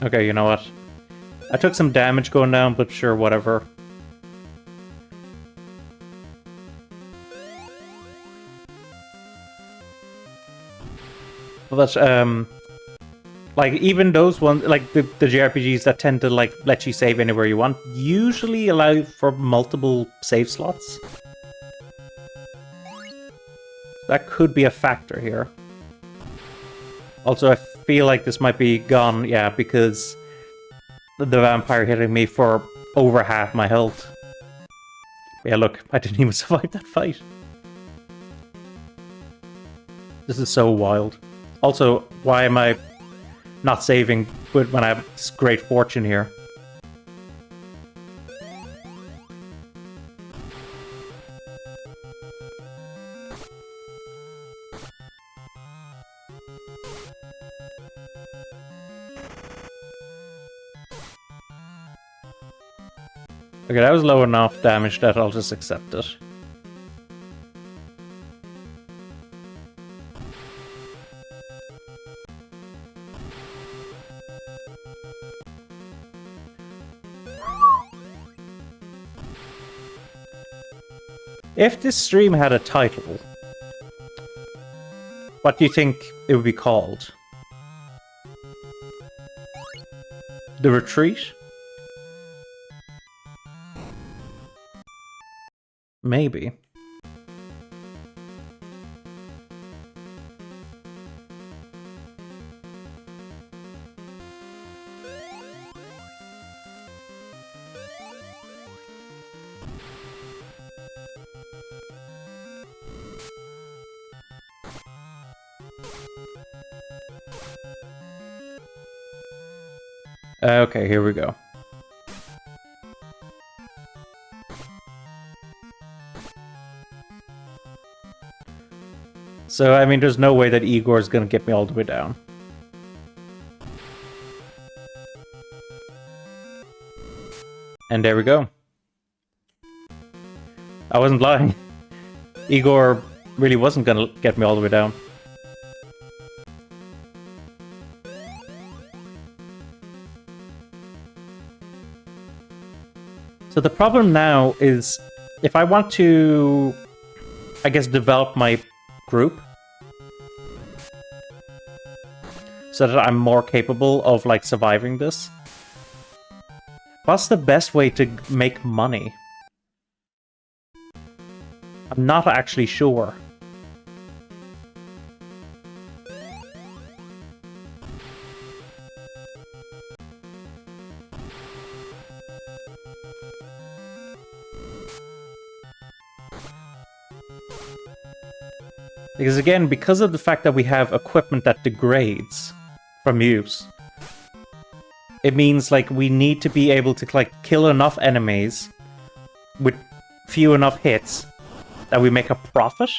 Okay, you know what? I took some damage going down, but sure, whatever. But like even those ones, like the JRPGs that tend to like let you save anywhere you want, usually allow for multiple save slots. That could be a factor here. Also, I feel like this might be gone, yeah, because the vampire hitting me for over half my health. Yeah, look, I didn't even survive that fight. This is so wild. Also, why am I not saving when I have this great fortune here? Okay, that was low enough damage that I'll just accept it. If this stream had a title, what do you think it would be called? The Retreat? Maybe. Okay, here we go. So, I mean, there's no way that Igor's gonna get me all the way down. And there we go. I wasn't lying. Igor really wasn't gonna get me all the way down. So the problem now is if I want to, I guess, develop my group so that I'm more capable of, like, surviving this, what's the best way to make money? I'm not actually sure. Because again, because of the fact that we have equipment that degrades from use, it means, like, we need to be able to, like, kill enough enemies with few enough hits that we make a profit.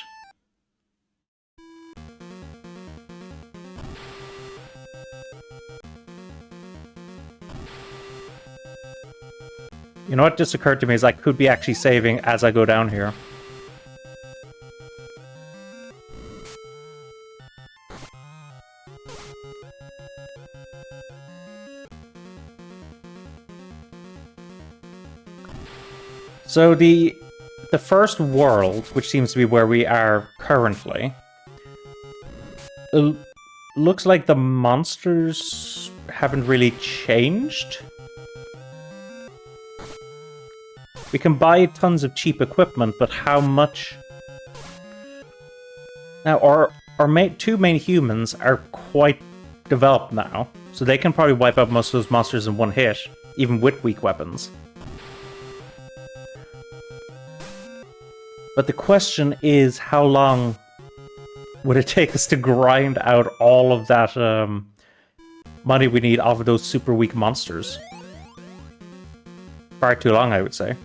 You know what just occurred to me is I could be actually saving as I go down here. So the first world, which seems to be where we are currently, looks like the monsters haven't really changed. We can buy tons of cheap equipment, but how much? Now, our two main humans are quite developed now, so they can probably wipe out most of those monsters in one hit, even with weak weapons. But the question is, how long would it take us to grind out all of that money we need off of those super weak monsters? Far too long, I would say.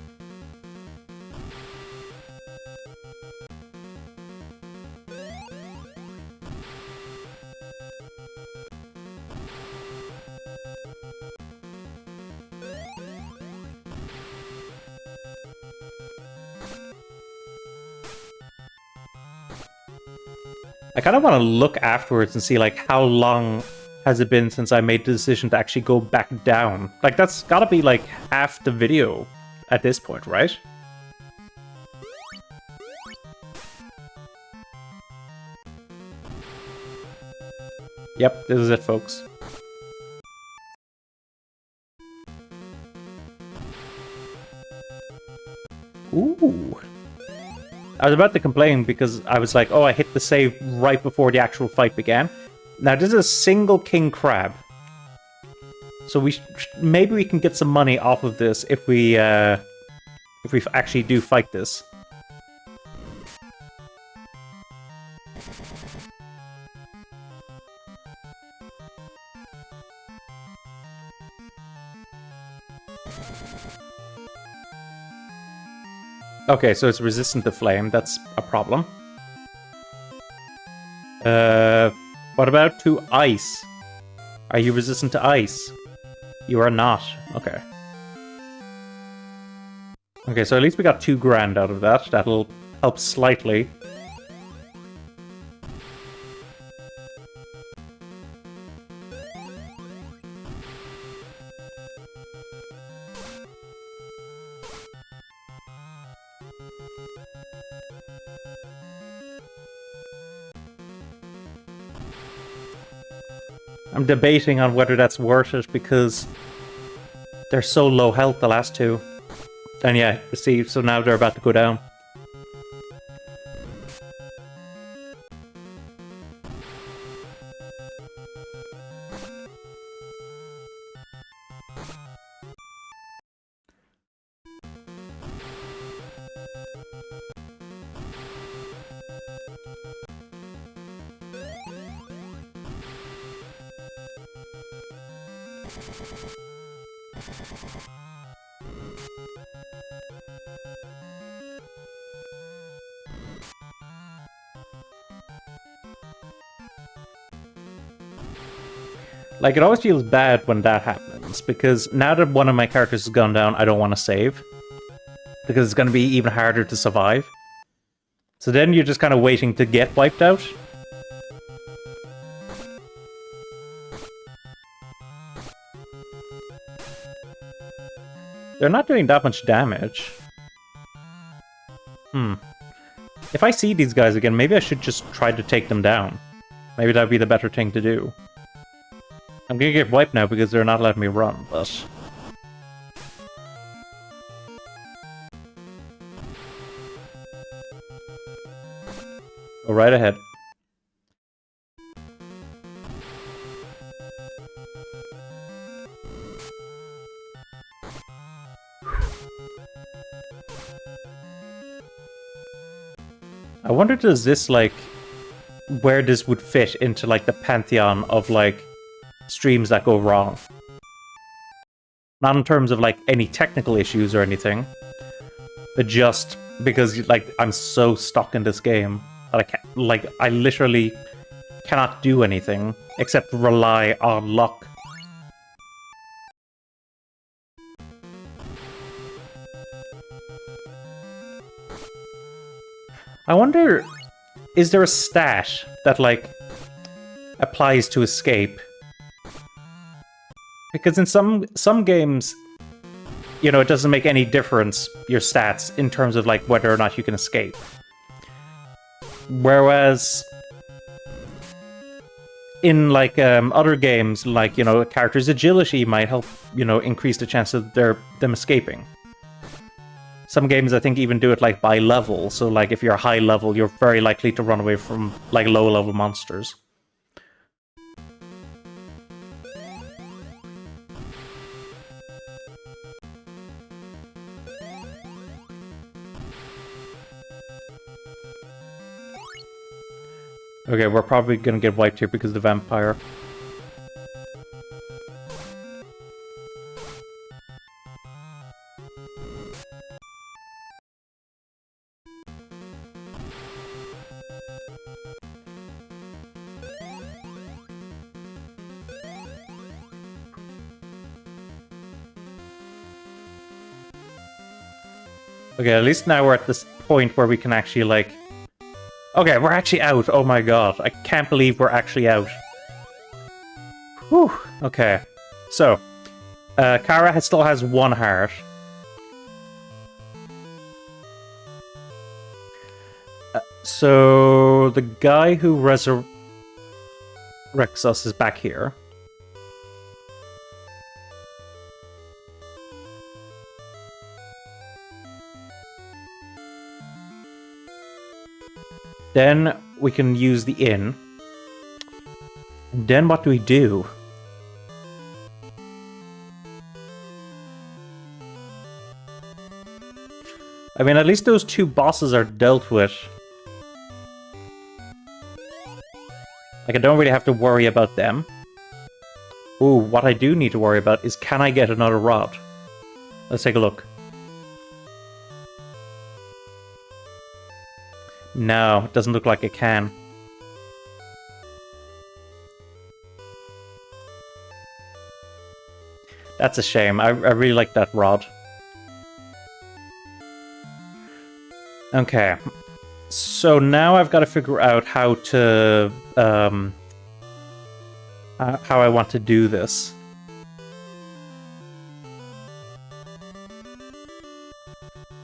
I kind of want to look afterwards and see, like, how long has it been since I made the decision to actually go back down. Like, that's gotta be, like, half the video at this point, right? Yep, this is it, folks. Ooh. I was about to complain because I was like, oh, I hit the save right before the actual fight began. Now, this is a single king crab. So maybe we can get some money off of this if we actually do fight this. Okay, so it's resistant to flame. That's a problem. What about to ice? Are you resistant to ice? You are not. Okay. Okay, so at least we got 2 grand out of that. That'll help slightly. I'm debating on whether that's worth it because they're so low health, the last 2. And yeah, see, so now they're about to go down. Like, it always feels bad when that happens, because now that one of my characters has gone down, I don't want to save. Because it's going to be even harder to survive. So then you're just kind of waiting to get wiped out. They're not doing that much damage. If I see these guys again, maybe I should just try to take them down. Maybe that'd be the better thing to do. I'm gonna get wiped now because they're not letting me run, but... Go right ahead. I wonder, does this, like, where this would fit into, like, the pantheon of, like, streams that go wrong. Not in terms of, like, any technical issues or anything, but just because, like, I'm so stuck in this game that I can't, like, I literally cannot do anything except rely on luck. I wonder, is there a stat that, like, applies to escape? Because in some games, you know, it doesn't make any difference, your stats, in terms of, like, whether or not you can escape. Whereas in, like, other games, like, you know, a character's agility might help, you know, increase the chance of them escaping. Some games, I think, even do it, like, by level. So, like, if you're high level, you're very likely to run away from, like, low-level monsters. Okay, we're probably gonna get wiped here because of the vampire. Okay, at least now we're at this point where we can actually, like... Okay, we're actually out! Oh my god, I can't believe we're actually out. Whew, okay. So, Kara still has one heart. So, the guy who resurrects us is back here. Then we can use the inn. And then what do we do? I mean, at least those two bosses are dealt with. Like, I don't really have to worry about them. Ooh, what I do need to worry about is, can I get another rod? Let's take a look. No, it doesn't look like it can. That's a shame. I really like that rod. Okay. So now I've got to figure out how to... how I want to do this.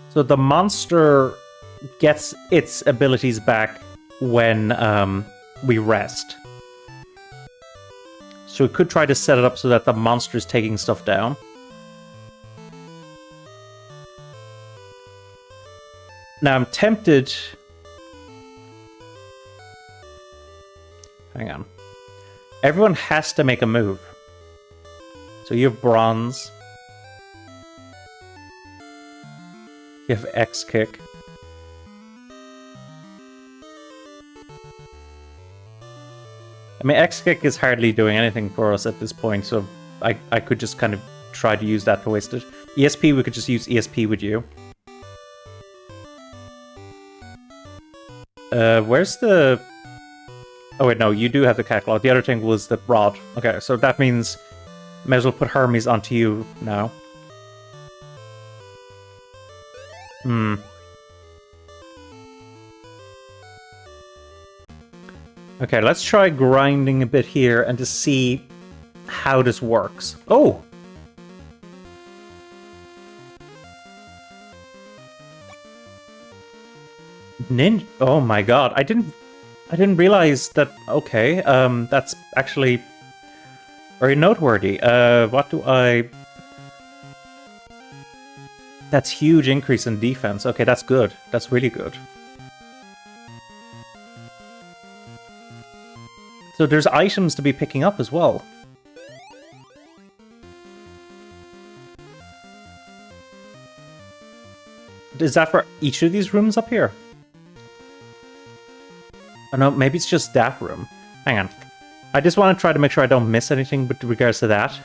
So the monster gets its abilities back when we rest. So we could try to set it up so that the monster is taking stuff down. Now I'm tempted... Hang on. Everyone has to make a move. So you have bronze. You have X kick. I mean, X-Kick is hardly doing anything for us at this point, so I could just kind of try to use that to waste it. ESP, we could just use ESP with you. Where's the... Oh wait, no, you do have the catalog. The other thing was the rod. Okay, so that means may as well put Hermes onto you now. Okay, let's try grinding a bit here and just see how this works. Oh! Oh my god, I didn't realize that. Okay, that's actually very noteworthy. What do I... That's huge increase in defense. Okay, that's good. That's really good. So there's items to be picking up as well. Is that for each of these rooms up here? Oh no, maybe it's just that room. Hang on. I just want to try to make sure I don't miss anything with regards to that.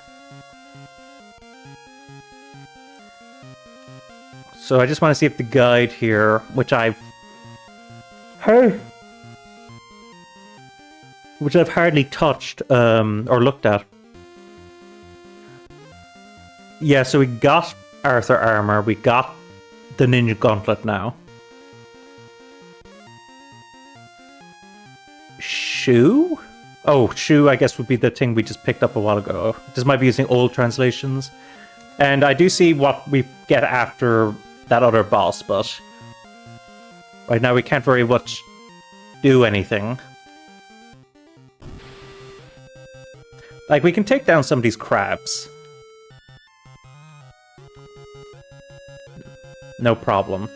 So I just want to see if the guide here, which I've... which I've hardly touched or looked at. Yeah, so we got Arthur armor, we got the ninja gauntlet now. Shoe? Oh, shoe, I guess, would be the thing we just picked up a while ago. This might be using old translations. And I do see what we get after that other boss, but right now we can't very much do anything. Like, we can take down some of these crabs. No problem.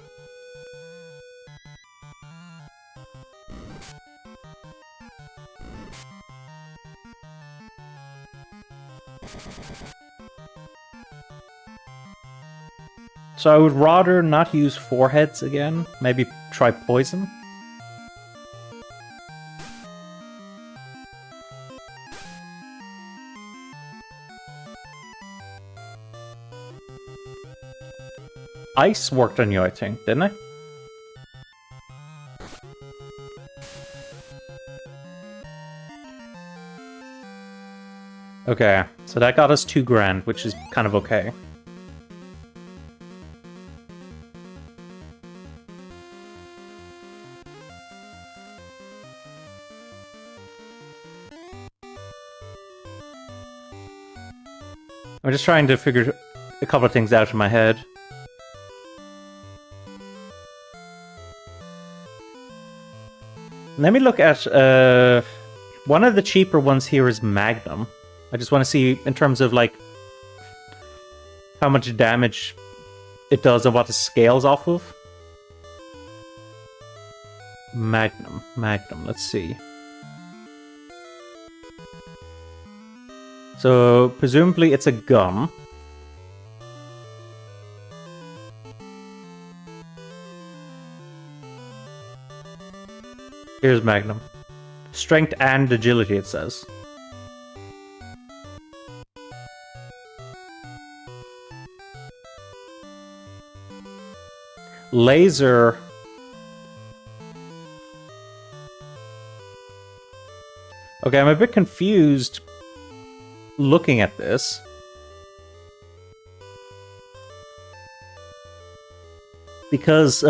So I would rather not use foreheads again. Maybe try poison. Ice worked on you, I think, didn't it? Okay, so that got us 2 grand, which is kind of okay. I'm just trying to figure a couple of things out in my head. Let me look at... one of the cheaper ones here is Magnum. I just want to see, in terms of, like, how much damage it does and what it scales off of. Magnum. Let's see. So, presumably it's a gun. Here's Magnum. Strength and agility, it says. Laser. Okay, I'm a bit confused looking at this. Because,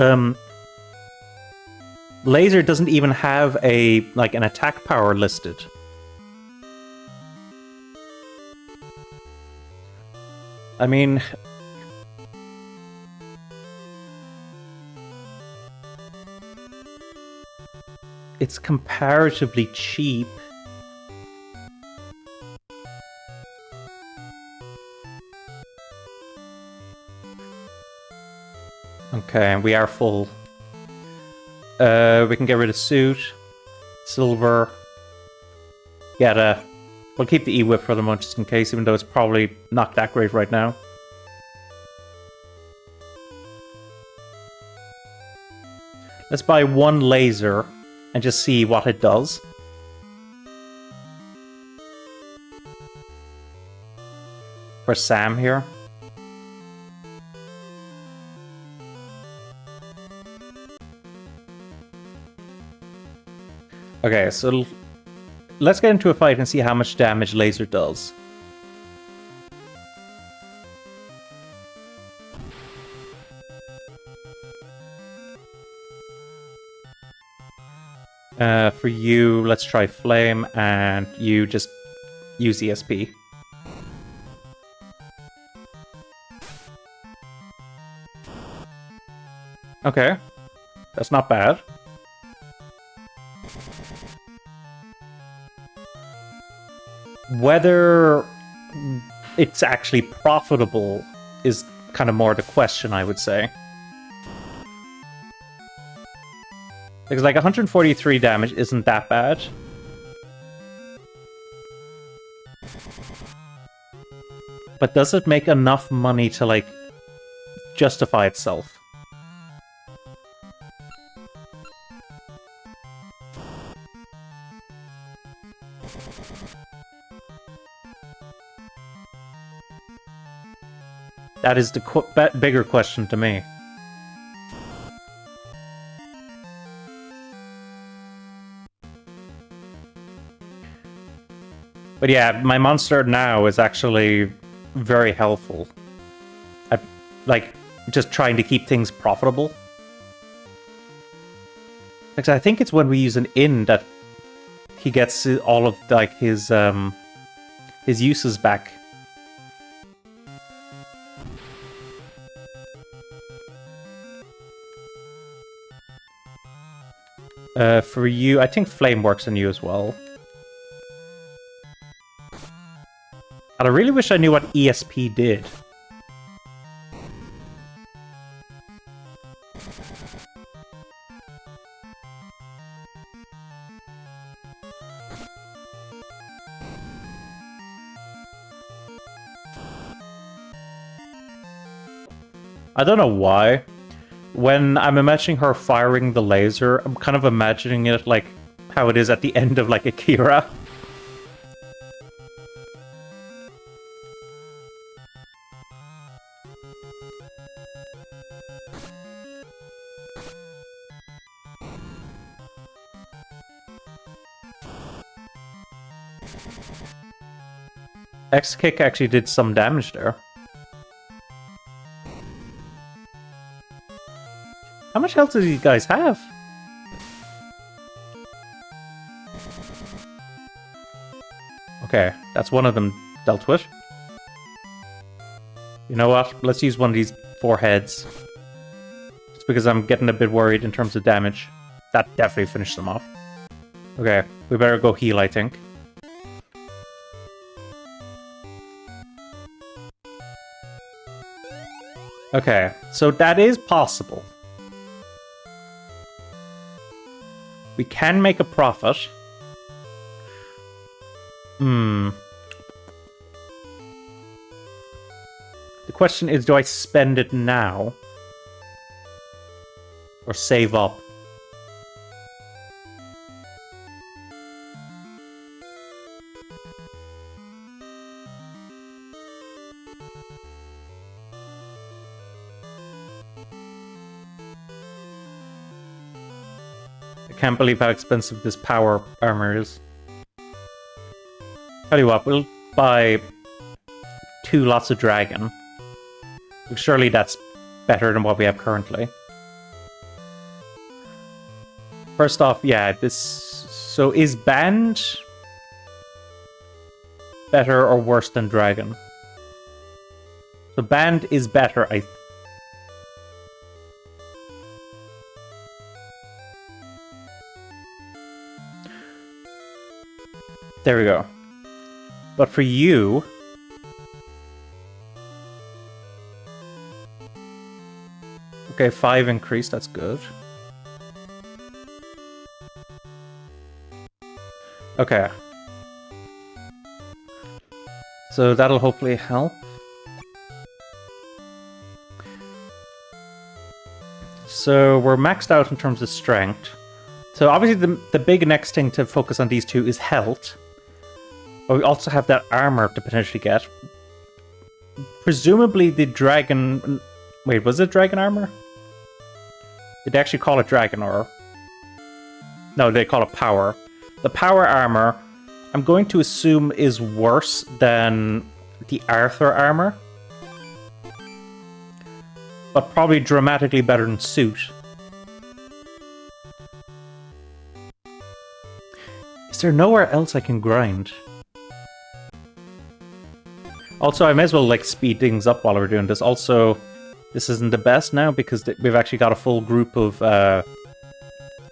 laser doesn't even have an attack power listed. I mean... It's comparatively cheap. Okay, we are full. We can get rid of suit, silver, we'll keep the E-whip for the moment just in case, even though it's probably not that great right now. Let's buy 1 laser and just see what it does. For Sam here. Okay, so let's get into a fight and see how much damage laser does. For you, let's try flame, and you just use ESP. Okay. That's not bad. Whether it's actually profitable is kind of more the question, I would say. Because like 143 damage isn't that bad. But does it make enough money to like justify itself? That is the bigger question to me. But yeah, my monster now is actually very helpful. Like, just trying to keep things profitable. Because I think it's when we use an inn that he gets all of like his uses back. For you, I think Flame works on you as well. And I really wish I knew what ESP did. I don't know why. When I'm imagining her firing the laser, I'm kind of imagining it like how it is at the end of like Akira. X-Kick actually did some damage there. How much health do these guys have? Okay, that's one of them dealt with. You know what? Let's use one of these 4 heads. Just because I'm getting a bit worried in terms of damage. That definitely finished them off. Okay, we better go heal, I think. Okay, so that is possible. We can make a profit. The question is, do I spend it now? Or save up? I can't believe how expensive this power armor is. Tell you what, we'll buy 2 lots of dragon. Surely that's better than what we have currently. First off, yeah, this... So is band better or worse than dragon? So band is better, There we go. But for you... Okay, 5 increase, that's good. Okay. So that'll hopefully help. So we're maxed out in terms of strength. So obviously the big next thing to focus on these 2 is health. But we also have that armor to potentially get. Presumably the dragon... Wait, was it dragon armor? Did they actually call it dragon or... No, they call it power. The power armor, I'm going to assume is worse than the Arthur armor. But probably dramatically better than suit. Is there nowhere else I can grind? Also, I may as well like speed things up while we're doing this. Also, this isn't the best now because we've actually got a full group of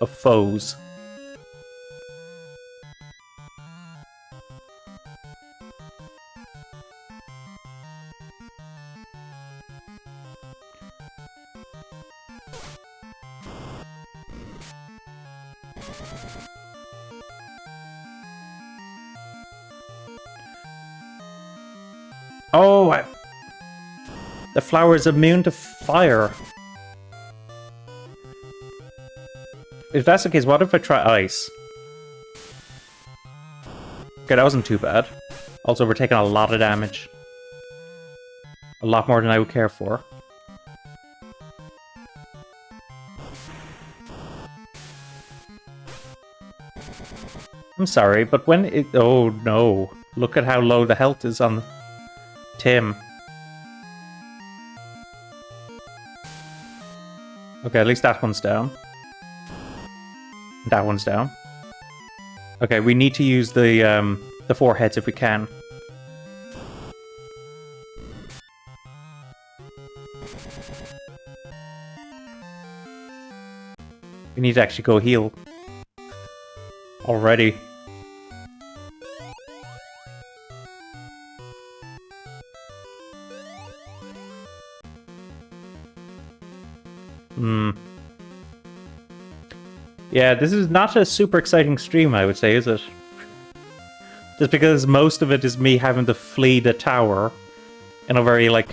of foes. Oh, the flower is immune to fire. If that's the case, what if I try ice? Okay, that wasn't too bad. Also, we're taking a lot of damage. A lot more than I would care for. I'm sorry, but when it... Oh, no. Look at how low the health is on Tim. Okay, at least that one's down. That one's down. Okay, we need to use the 4 heads if we can. We need to actually go heal. Already. Yeah, this is not a super exciting stream, I would say, is it? Just because most of it is me having to flee the tower in a very, like,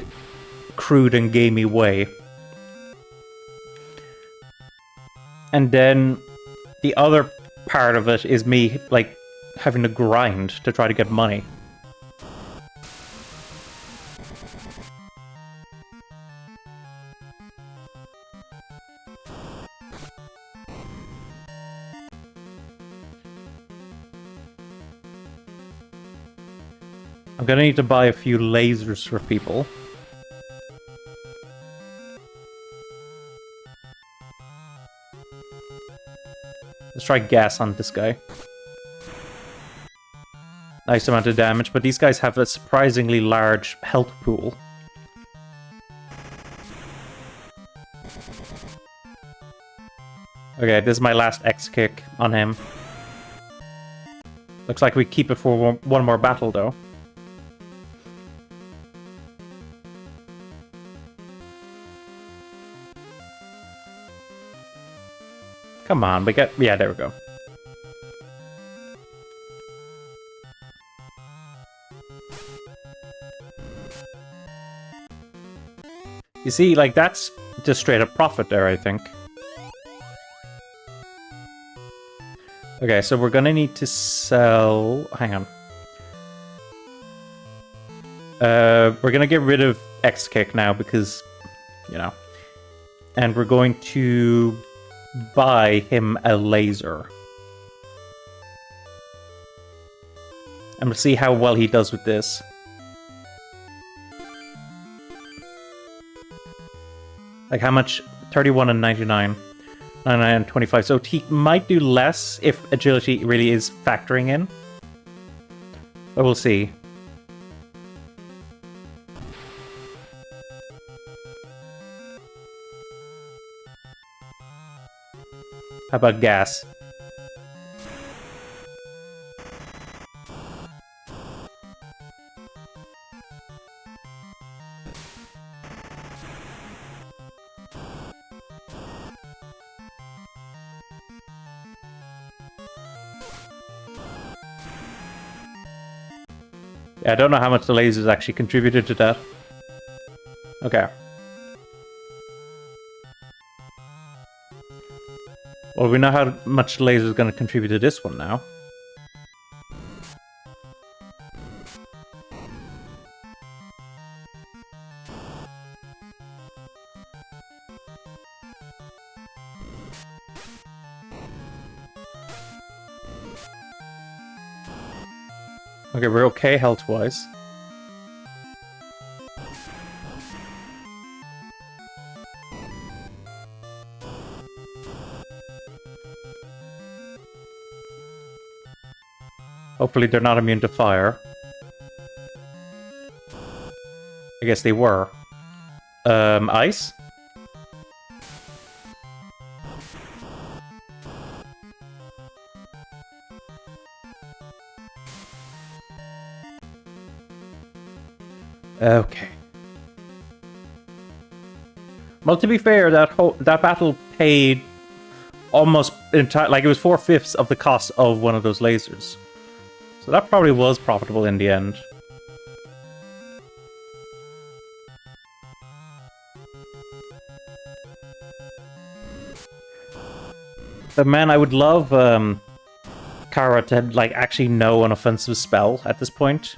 crude and gamey way. And then the other part of it is me, like, having to grind to try to get money. I'm gonna need to buy a few lasers for people. Let's try gas on this guy. Nice amount of damage, but these guys have a surprisingly large health pool. Okay, this is my last X kick on him. Looks like we keep it for one more battle, though. Come on, we get... Yeah, there we go. You see, like, that's just straight up profit there, I think. Okay, so we're gonna need to sell... Hang on. We're gonna get rid of X-Kick now because, you know. And we're going to buy him a laser. And we'll see how well he does with this. Like how much? 31 and 99. 99 and 25. So he might do less if agility really is factoring in. But we'll see. How about gas? Yeah, I don't know how much the lasers actually contributed to that. Okay. Well, we know how much the laser is going to contribute to this one now. Okay, we're okay health-wise. Hopefully they're not immune to fire. I guess they were. Ice? Okay. Well, to be fair, that battle paid almost entire, like it was 4/5 of the cost of one of those lasers. So that probably was profitable in the end. But man, I would love Kara to like actually know an offensive spell at this point.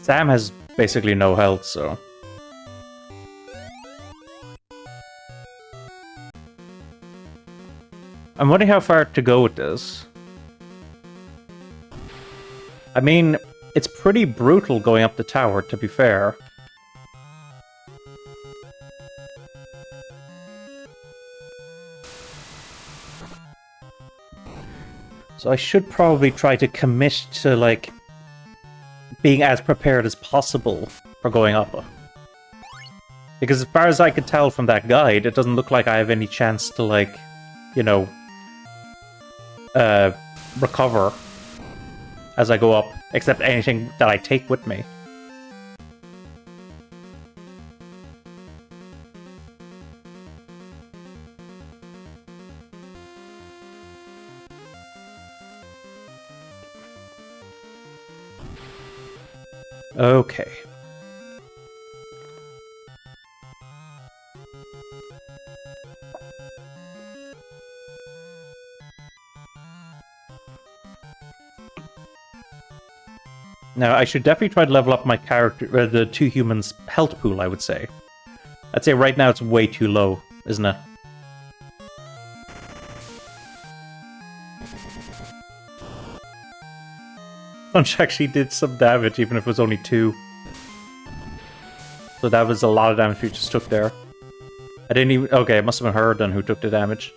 Sam has basically no health, so... I'm wondering how far to go with this. I mean, it's pretty brutal going up the tower, to be fair. So I should probably try to commit to, like, being as prepared as possible for going up. Because as far as I could tell from that guide, it doesn't look like I have any chance to, like, you know, recover as I go up, except anything that I take with me. Okay. Now, I should definitely try to level up my character, the two humans' health pool, I would say. I'd say right now it's way too low, isn't it? Punch actually did some damage, even if it was only 2. So that was a lot of damage we just took there. I didn't even... Okay, it must have been her then who took the damage.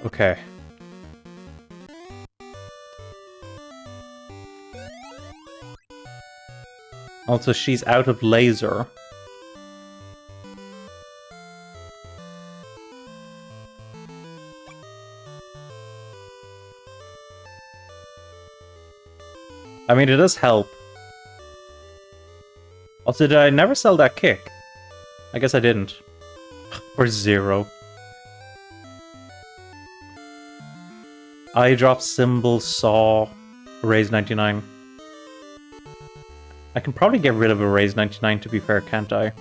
Okay. Also, she's out of laser. I mean, it does help. Also, did I never sell that kick? I guess I didn't. For 0. Eye drop, symbol, saw, raise 99. I can probably get rid of a raise 99 to be fair, can't I?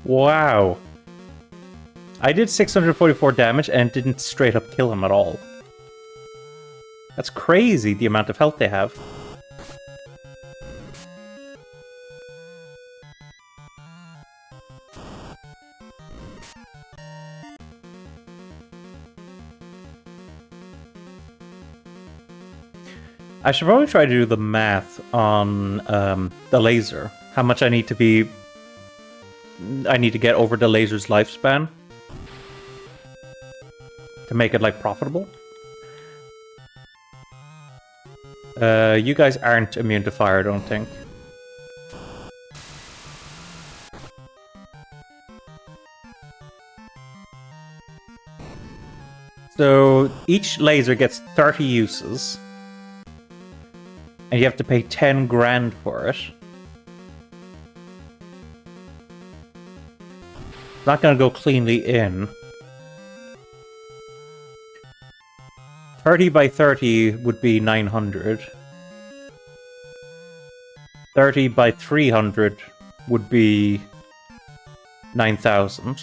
Wow. I did 644 damage and didn't straight up kill him at all. That's crazy, the amount of health they have. I should probably try to do the math on the laser. How much I need to get over the laser's lifespan to make it, like, profitable. You guys aren't immune to fire, I don't think. So each laser gets 30 uses. And you have to pay 10 grand for it. It's not going to go cleanly in. 30 by 30 would be 900. 30 by 300 would be 9,000.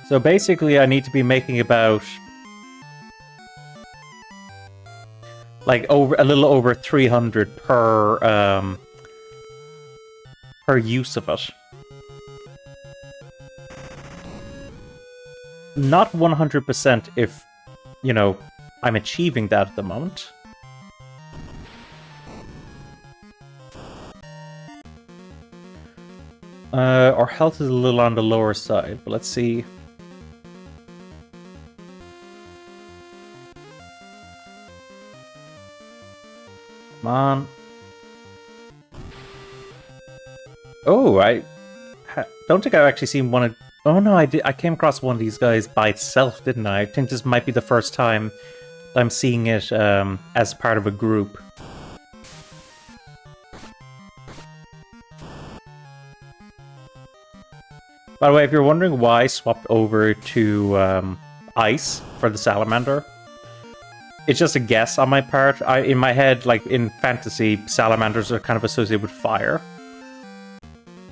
So basically I need to be making about like over a little over 300 per use of it. Not 100% if, you know, I'm achieving that at the moment. Our health is a little on the lower side, but let's see. Come on. Oh, I don't think I've actually seen one of... Oh no, I did. I came across one of these guys by itself, didn't I? I think this might be the first time I'm seeing it as part of a group. By the way, if you're wondering why I swapped over to ice for the salamander, it's just a guess on my part. In my head, like in fantasy, salamanders are kind of associated with fire.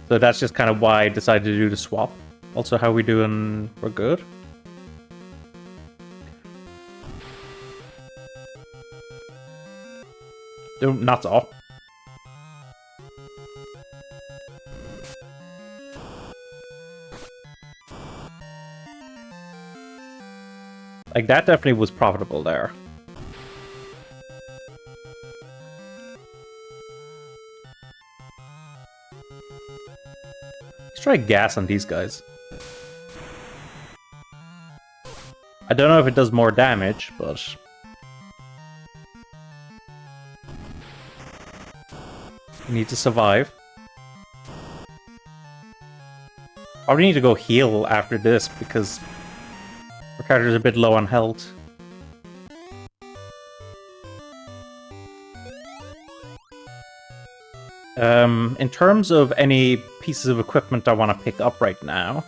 So that's just kind of why I decided to do the swap. Also, how we doing? We're good? Not all. Like, that definitely was profitable there. Let's try gas on these guys. I don't know if it does more damage, but... we need to survive. Probably need to go heal after this, because our character's a bit low on health. In terms of any pieces of equipment I want to pick up right now...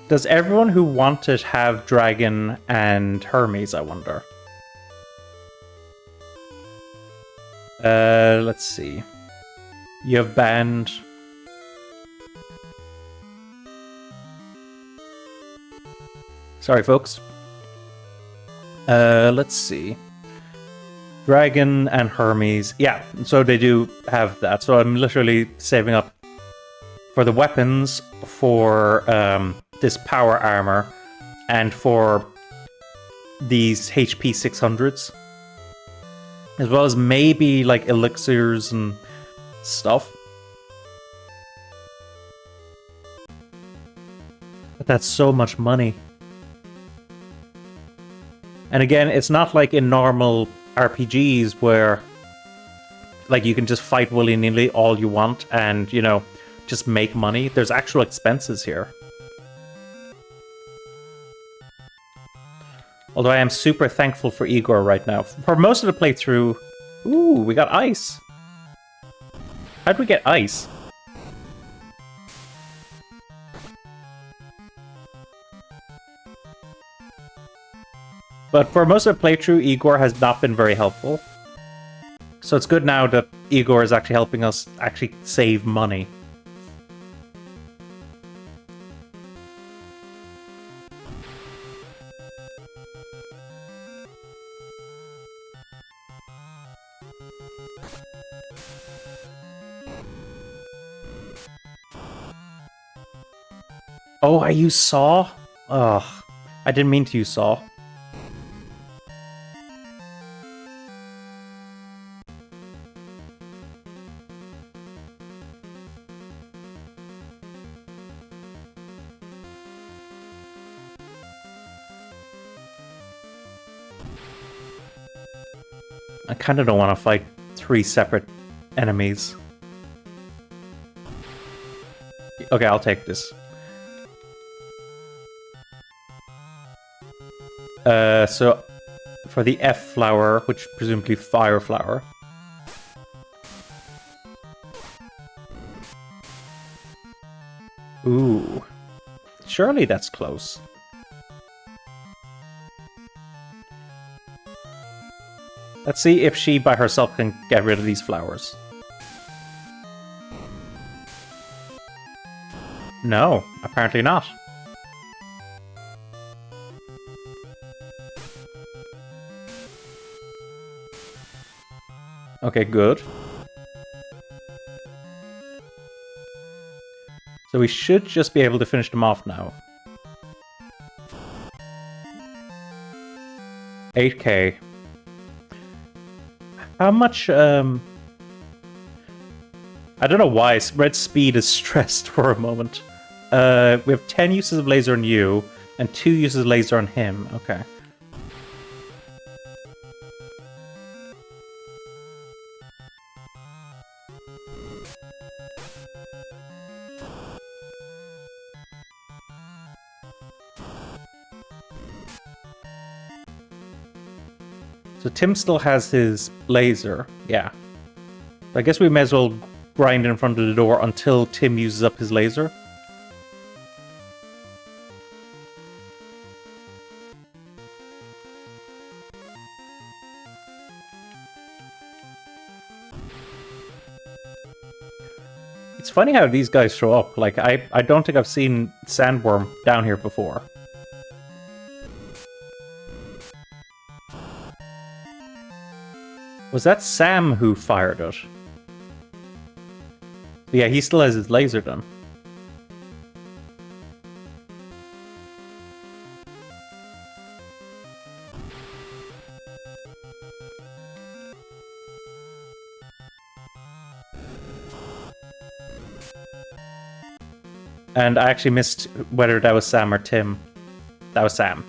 Does everyone who wanted have Dragon and Hermes, I wonder? Let's see. You have banned... Sorry, folks. Let's see. Dragon and Hermes. Yeah, so they do have that. So I'm literally saving up for the weapons, for this power armor, and for these HP 600s. As well as maybe like elixirs and stuff. But that's so much money. And again, it's not like in normal RPGs where like you can just fight willy-nilly all you want and, you know, just make money. There's actual expenses here. Although I am super thankful for Igor right now. For most of the playthrough... Ooh, we got ice. How'd we get ice? But for most of the playthrough, Igor has not been very helpful. So it's good now that Igor is actually helping us actually save money. Oh, I used Saw? Ugh. I didn't mean to use Saw. I kind of don't want to fight 3 separate enemies. Okay, I'll take this. So for the F flower, which presumably fire flower. Ooh. Surely that's close. Let's see if she by herself can get rid of these flowers. No, apparently not. Okay, good. So we should just be able to finish them off now. 8k. How much, I don't know why, Red Speed is stressed for a moment. We have 10 uses of laser on you, and 2 uses of laser on him. Okay. So Tim still has his laser, yeah. I guess we may as well grind in front of the door until Tim uses up his laser. It's funny how these guys show up. Like, I don't think I've seen Sandworm down here before. Was that Sam who fired it? Yeah, he still has his laser done. And I actually missed whether that was Sam or Tim. That was Sam.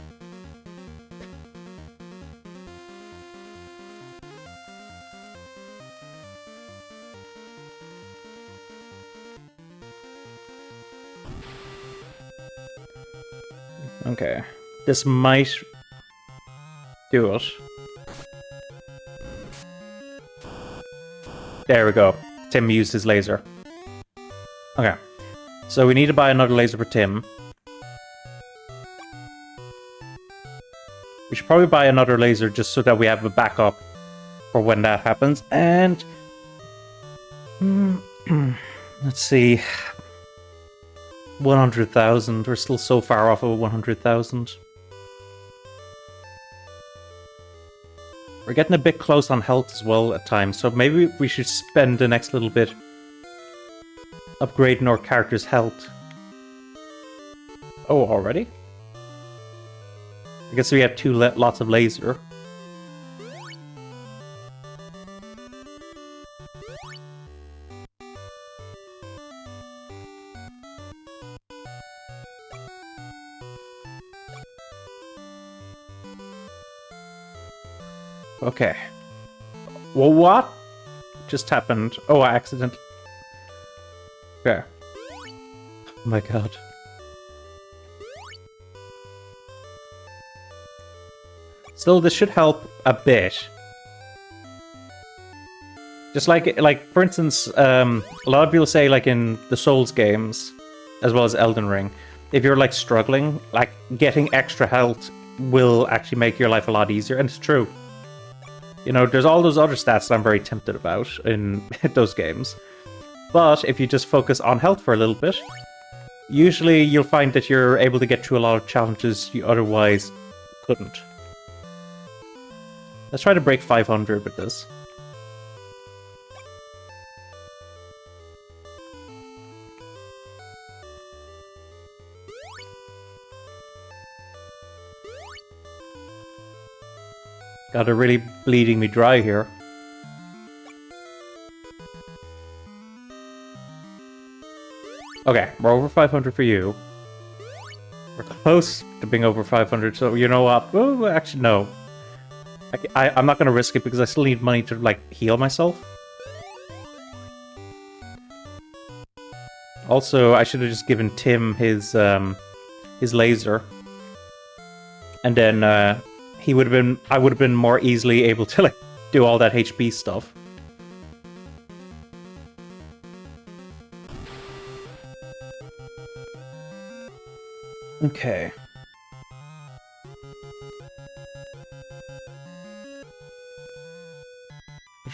Okay. This might do it. There we go. Tim used his laser. Okay. So we need to buy another laser for Tim. We should probably buy another laser just so that we have a backup for when that happens. And let's see. 100,000. We're still so far off of 100,000. We're getting a bit close on health as well at times, so maybe we should spend the next little bit upgrading our character's health. Oh, already? I guess we have lots of laser. Okay. Well, what just happened? Oh, accident. Okay. Oh my god. Still, this should help a bit. Just like for instance, a lot of people say, like in the Souls games, as well as Elden Ring, if you're like struggling, like getting extra health will actually make your life a lot easier, and it's true. You know, there's all those other stats that I'm very tempted about in those games. But if you just focus on health for a little bit, usually you'll find that you're able to get through a lot of challenges you otherwise couldn't. Let's try to break 500 with this. God, they're really bleeding me dry here. Okay, we're over 500 for you. We're close to being over 500, so you know what? Oh, actually, no. I'm not going to risk it because I still need money to, like, heal myself. Also, I should have just given Tim his laser. And then, I would have been more easily able to, like, do all that HP stuff. Okay.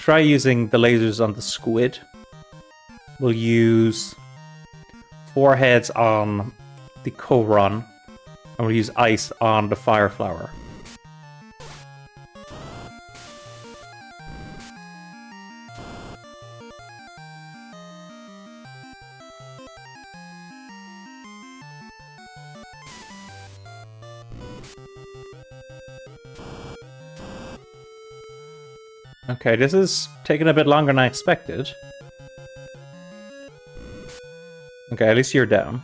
try using the lasers on the squid. We'll use 4 heads on the Koron, and we'll use ice on the fire flower. Okay, this is taking a bit longer than I expected. Okay, at least you're down.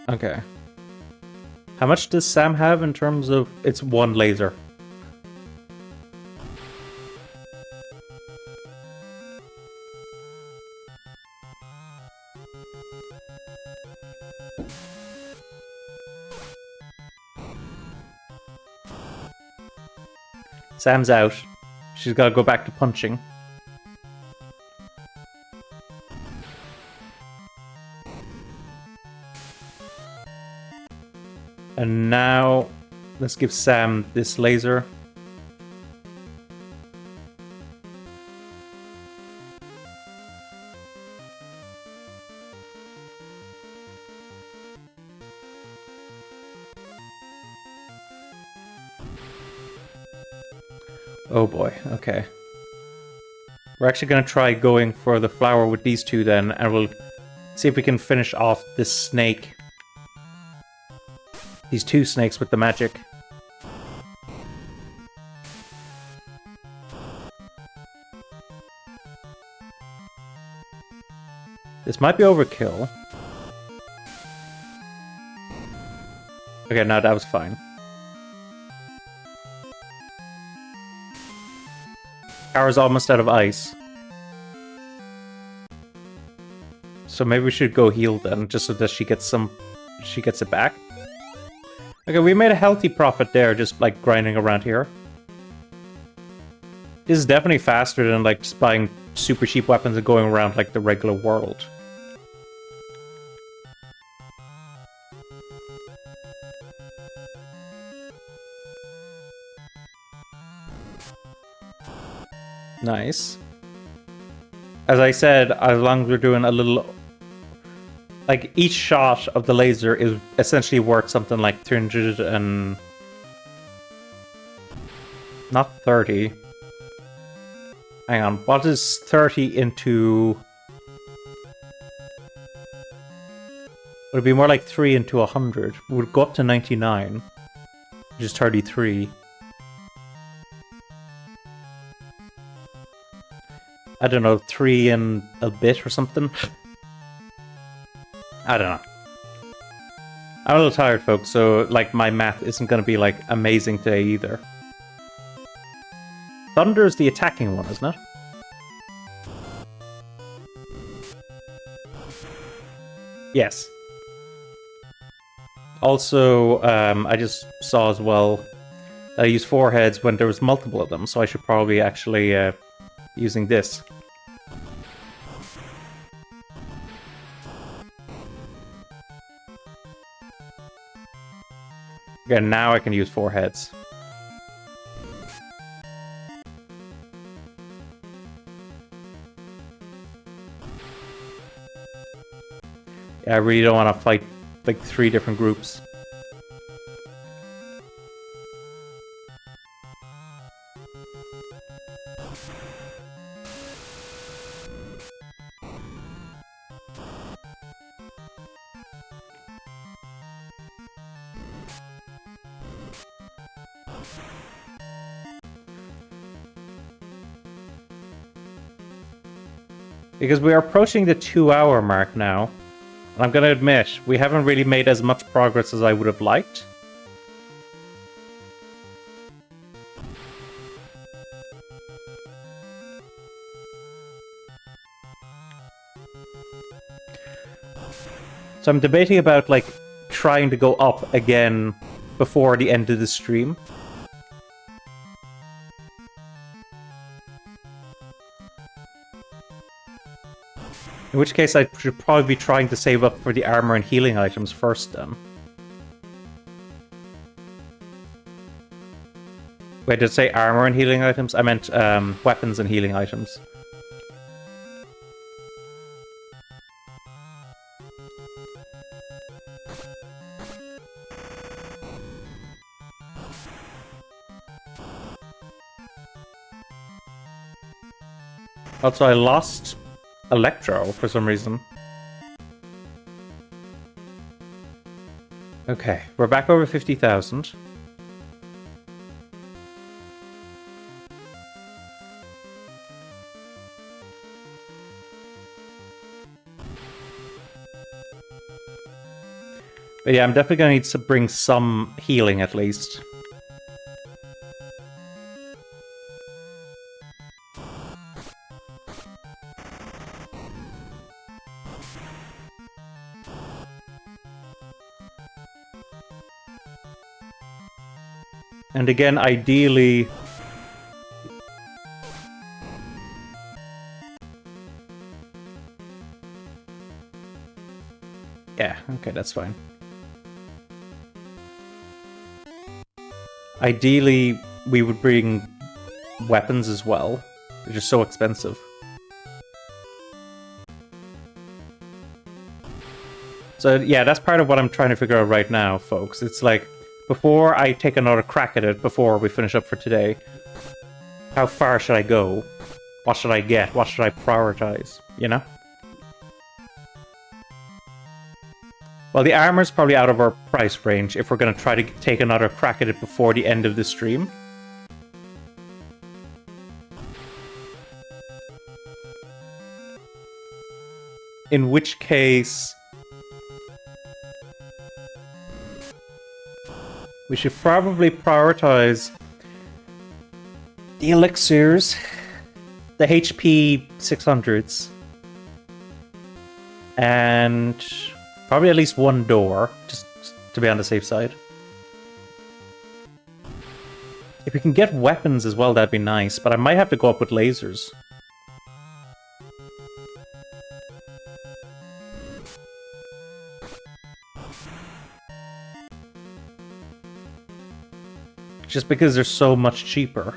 Okay. How much does Sam have in terms of... It's 1 laser. Sam's out. She's got to go back to punching. And now, let's give Sam this laser. Oh boy, okay. We're actually going to try going for the flower with these 2 then, and we'll see if we can finish off this snake. These 2 snakes with the magic. This might be overkill. Okay, no, that was fine. Kara's almost out of ice. So maybe we should go heal then, just so that she gets it back. Okay, we made a healthy profit there, just like grinding around here. This is definitely faster than like just buying super cheap weapons and going around like the regular world. Nice. As I said, as long as we're doing a little... Like, each shot of the laser is essentially worth something like 300 and... Not 30. Hang on, what is 30 into... Would it be more like 3 into 100? It would go up to 99. Which is 33. I don't know, 3 and a bit or something. I don't know. I'm a little tired, folks, so like my math isn't going to be like amazing today either. Thunder is the attacking one, isn't it? Yes. Also, I just saw as well that I used 4 heads when there was multiple of them, so I should probably actually using this. Okay, now I can use 4 heads. Yeah, I really don't want to fight like 3 different groups. Because we are approaching the 2-hour mark now. And I'm going to admit, we haven't really made as much progress as I would have liked. So I'm debating about, like, trying to go up again before the end of the stream. In which case I should probably be trying to save up for the armor and healing items first then. Wait, did it say armor and healing items? I meant weapons and healing items. Also, I lost Electro for some reason. Okay, we're back over 50,000. But yeah, I'm definitely going to need to bring some healing at least. And again, ideally... Yeah, okay, that's fine. Ideally, we would bring weapons as well. They're just so expensive. So yeah, that's part of what I'm trying to figure out right now, folks. It's like, before I take another crack at it, before we finish up for today, how far should I go? What should I get? What should I prioritize? You know? Well, the armor's probably out of our price range if we're going to try to take another crack at it before the end of the stream. In which case... we should probably prioritize the elixirs, the HP 600s, and probably at least one door, just to be on the safe side. If we can get weapons as well, that'd be nice, but I might have to go up with lasers. Just because they're so much cheaper.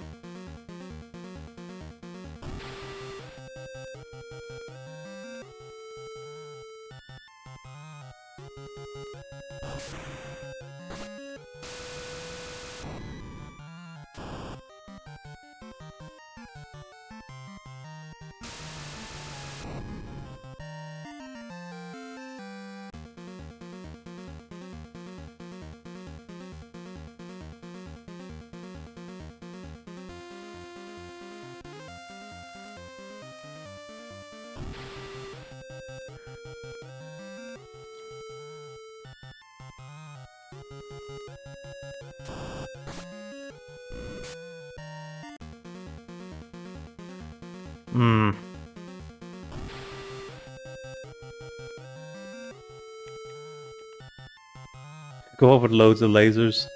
Go up with loads of lasers.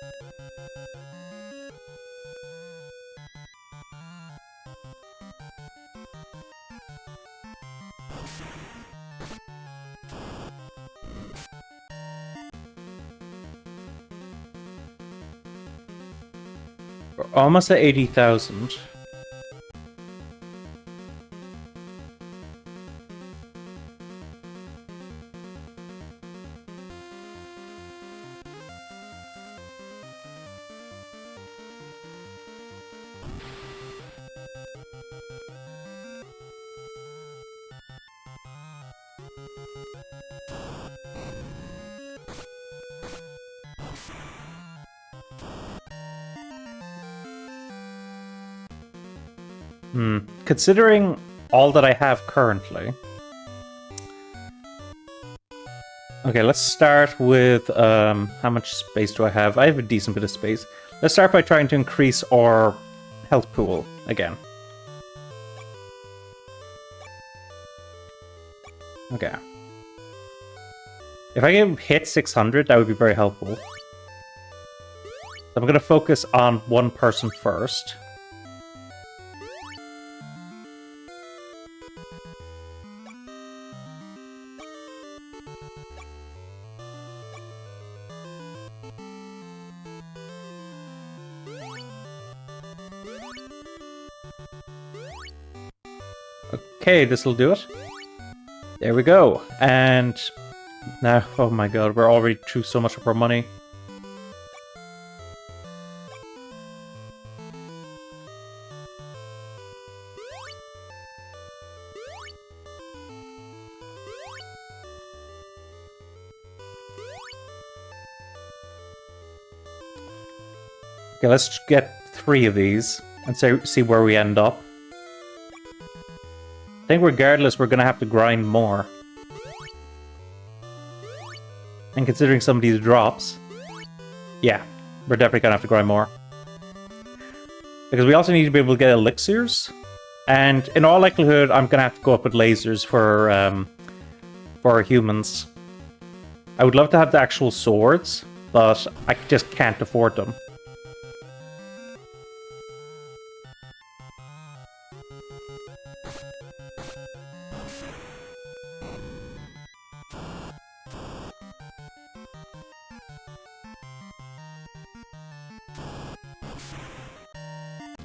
We're almost at 80,000. Considering all that I have currently... Okay, let's start with... how much space do I have? I have a decent bit of space. Let's start by trying to increase our health pool again. Okay. If I can hit 600, that would be very helpful. So I'm going to focus on one person first. Okay, this'll do it. There we go. And now, oh my god, we're already through so much of our money. Okay, let's get 3 of these and see where we end up. I think regardless, we're going to have to grind more. And considering some of these drops, yeah, we're definitely going to have to grind more. Because we also need to be able to get elixirs. And in all likelihood, I'm going to have to go up with lasers for humans. I would love to have the actual swords, but I just can't afford them.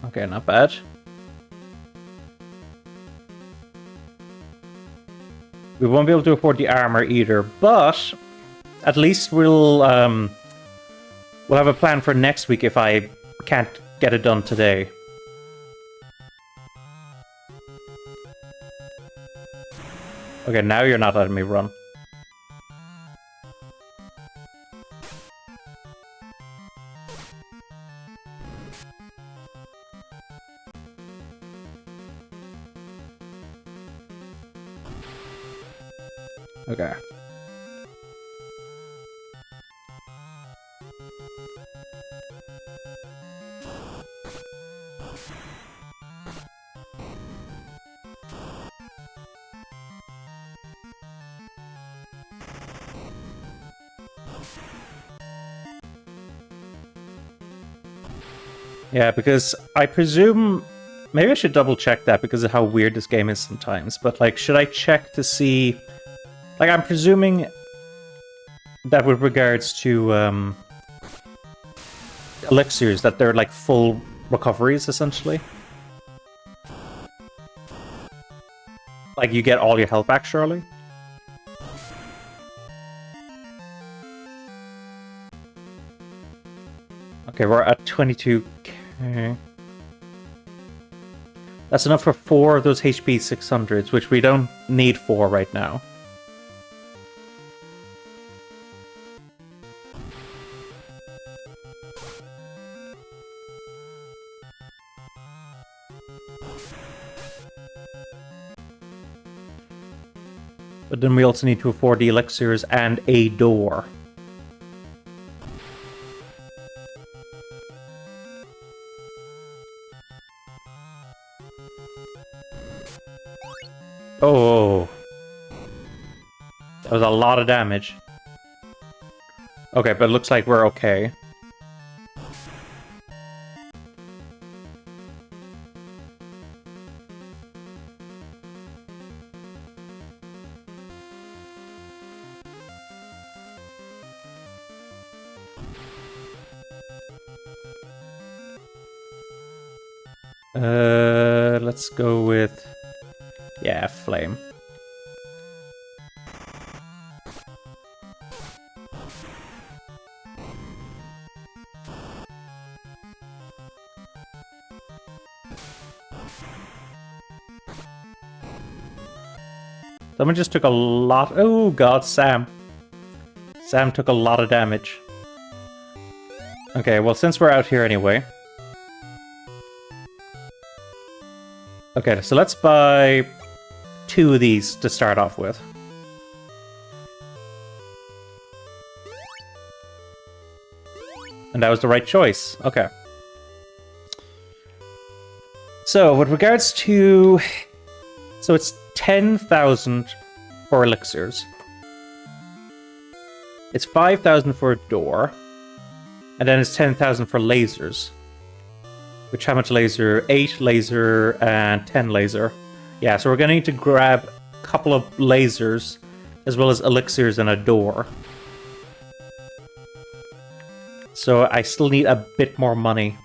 Okay, not bad. We won't be able to afford the armor either, but at least we'll have a plan for next week if I can't get it done today. Okay, now you're not letting me run. Okay. Yeah, because I presume... Maybe I should double check that because of how weird this game is sometimes. But, like, should I check to see... Like, I'm presuming that with regards to elixirs, that they're, like, full recoveries, essentially. Like, you get all your health back, surely? Okay, we're at 22k. That's enough for 4 of those HP 600s, which we don't need 4 right now. But then we also need to afford the elixirs and a door. Oh. That was a lot of damage. Okay, but it looks like we're okay. Let's go with... Yeah, flame. Someone just took a lot... Oh god, Sam. Sam took a lot of damage. Okay, well, since we're out here anyway... Okay, so let's buy 2 of these to start off with. And that was the right choice. Okay. So, with regards to... So it's 10,000 for elixirs. It's 5,000 for a door. And then it's 10,000 for lasers. Which, how much laser? 8 laser and 10 laser. Yeah, so we're going to need to grab a couple of lasers, as well as elixirs and a door. So I still need a bit more money.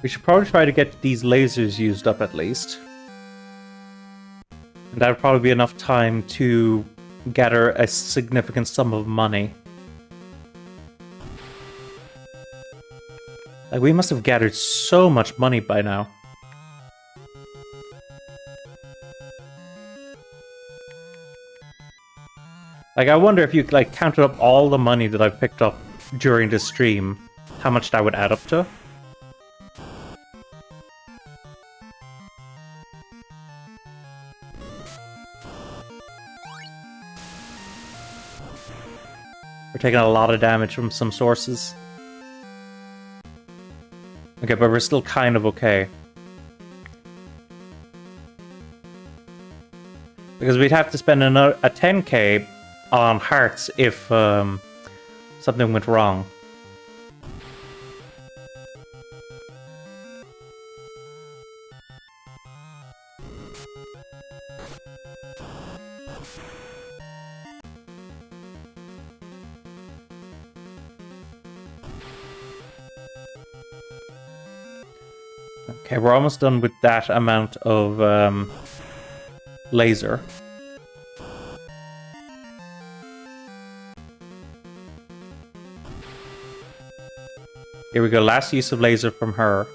We should probably try to get these lasers used up at least. And that would probably be enough time to gather a significant sum of money. Like, we must have gathered so much money by now. Like, I wonder if you, like, counted up all the money that I've picked up during this stream, how much that would add up to. We're taking a lot of damage from some sources. Okay, but we're still kind of okay. Because we'd have to spend a 10k on hearts if something went wrong. Okay, we're almost done with that amount of laser. Here we go, last use of laser from her.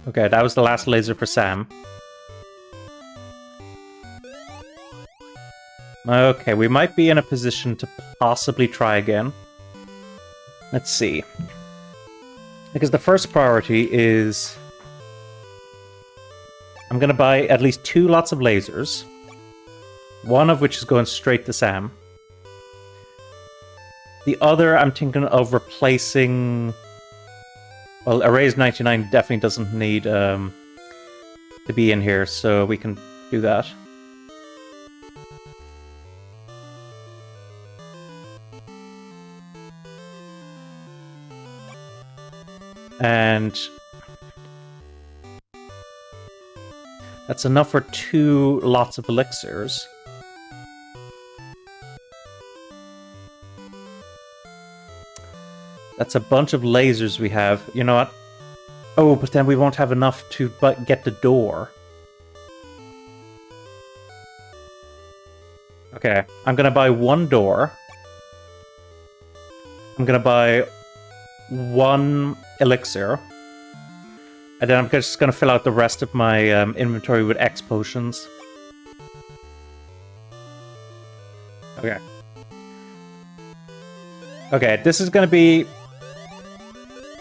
Okay, that was the last laser for Sam. Okay, we might be in a position to possibly try again. Let's see. Because the first priority is... I'm gonna buy at least 2 lots of lasers. One of which is going straight to Sam. The other, I'm thinking of replacing... Well, Erase 99 definitely doesn't need to be in here, so we can do that. And... that's enough for 2 lots of elixirs. That's a bunch of lasers we have. You know what? Oh, but then we won't have enough to get the door. Okay, I'm gonna buy 1 door. I'm gonna buy 1 elixir. And then I'm just gonna fill out the rest of my inventory with X potions. Okay. Okay, this is gonna be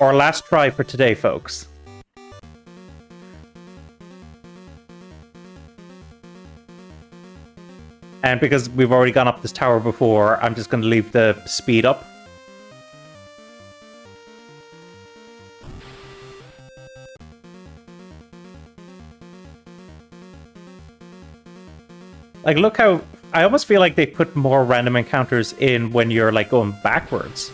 our last try for today, folks. And because we've already gone up this tower before, I'm just gonna leave the speed up. Like, look how... I almost feel like they put more random encounters in when you're, like, going backwards.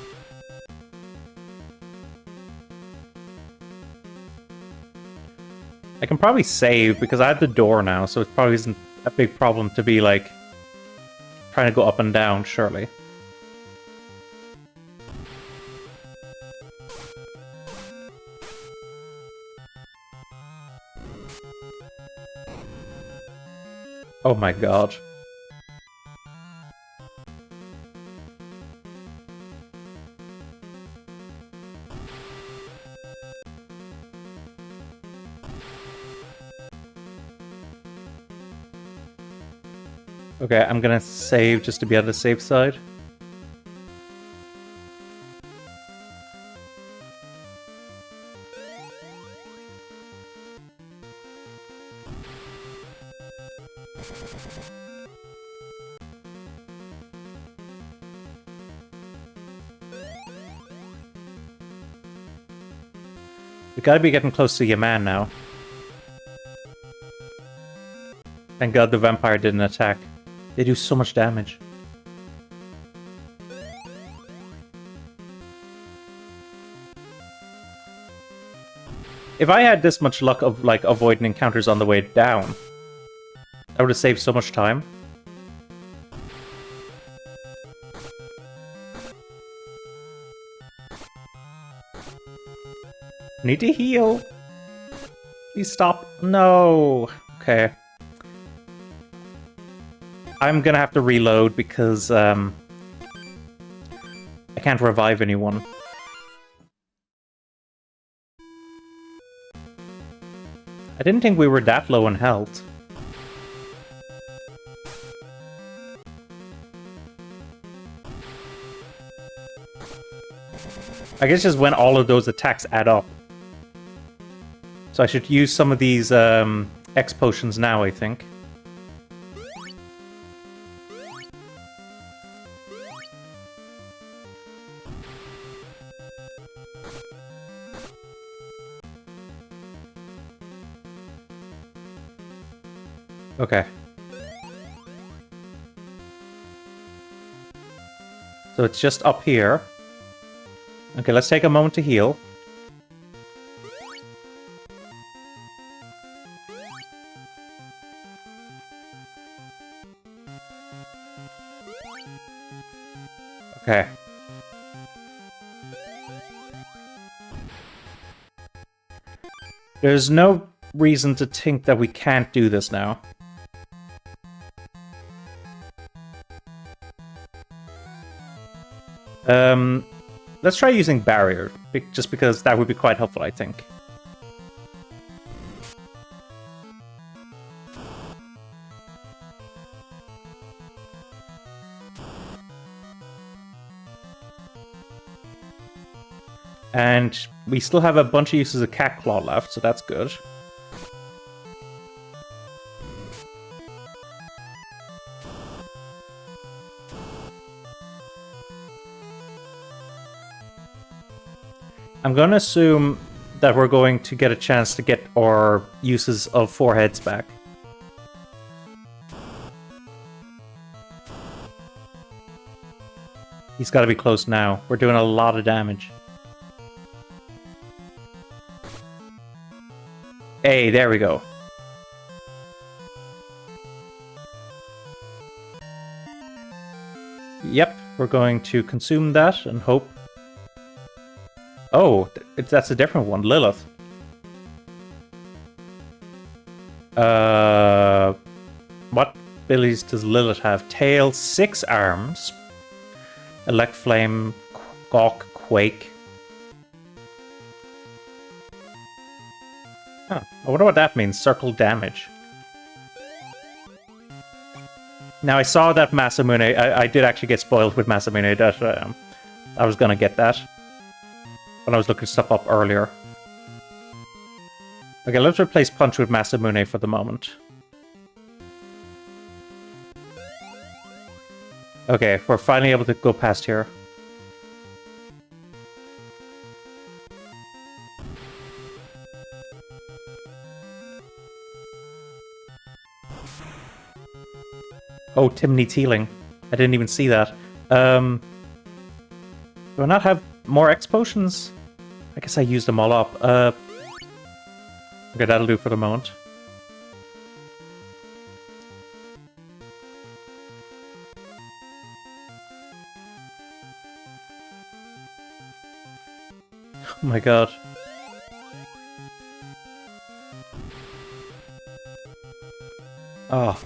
I can probably save, because I have the door now, so it probably isn't a big problem to be, like, trying to go up and down, surely. Oh my god. Okay, I'm gonna save just to be on the safe side. We gotta be getting close to your man now. Thank god the vampire didn't attack. They do so much damage. If I had this much luck of, like, avoiding encounters on the way down, I would have saved so much time. Need to heal. Please stop. No. Okay. I'm gonna have to reload because, I can't revive anyone. I didn't think we were that low in health. I guess just when all of those attacks add up. So I should use some of these X potions now, I think. Okay. So it's just up here. Okay, let's take a moment to heal. Okay. There's no reason to think that we can't do this now. Let's try using barrier, just because that would be quite helpful, I think. And we still have a bunch of uses of Cat Claw left, so that's good. I'm going to assume that we're going to get a chance to get our uses of 4 heads back. He's got to be close now. We're doing a lot of damage. Hey, there we go. Yep, we're going to consume that and hope. Oh, that's a different one. Lilith. What abilities does Lilith have? Tail, 6 arms. Elect Flame, Gawk, Quake. Huh. I wonder what that means. Circle damage. Now, I saw that Masamune. I did actually get spoiled with Masamune. That I was gonna get that when I was looking stuff up earlier. Okay, let's replace Punch with Masamune for the moment. Okay, we're finally able to go past here. Oh, Timney Teeling. I didn't even see that. Do I not have more X potions? I guess I used them all up. Okay, that'll do for the moment. Oh my god. Oh.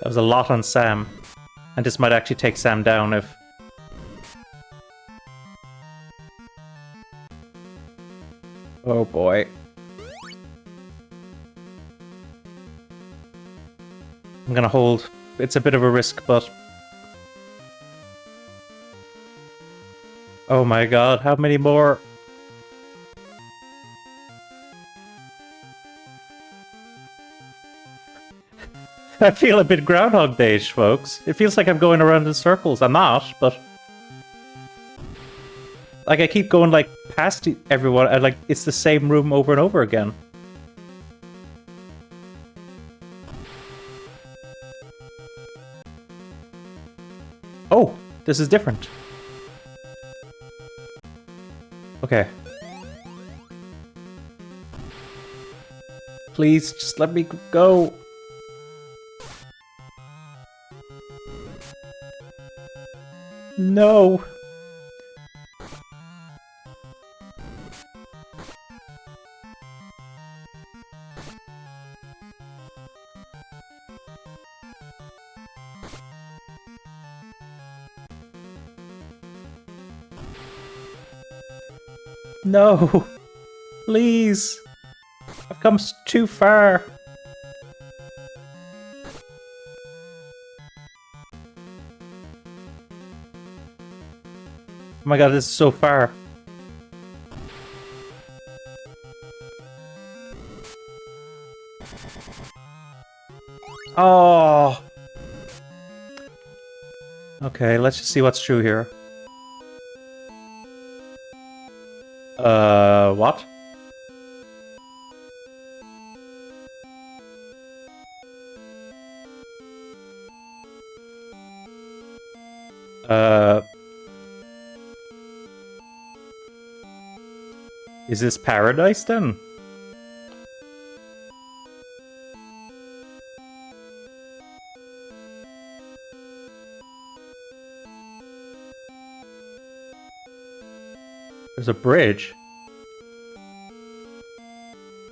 That was a lot on Sam. And this might actually take Sam down if... Oh boy. I'm gonna hold. It's a bit of a risk, but... Oh my god, how many more? I feel a bit Groundhog Day-ish, folks. It feels like I'm going around in circles. I'm not, but... Like, I keep going, like, past everyone, and, like, it's the same room over and over again. Oh, this is different. Okay. Please, just let me go. No. No. Please. I've come too far. Oh my god, this is so far. Oh. Okay, let's just see what's true here. What? Is this paradise then? There's a bridge.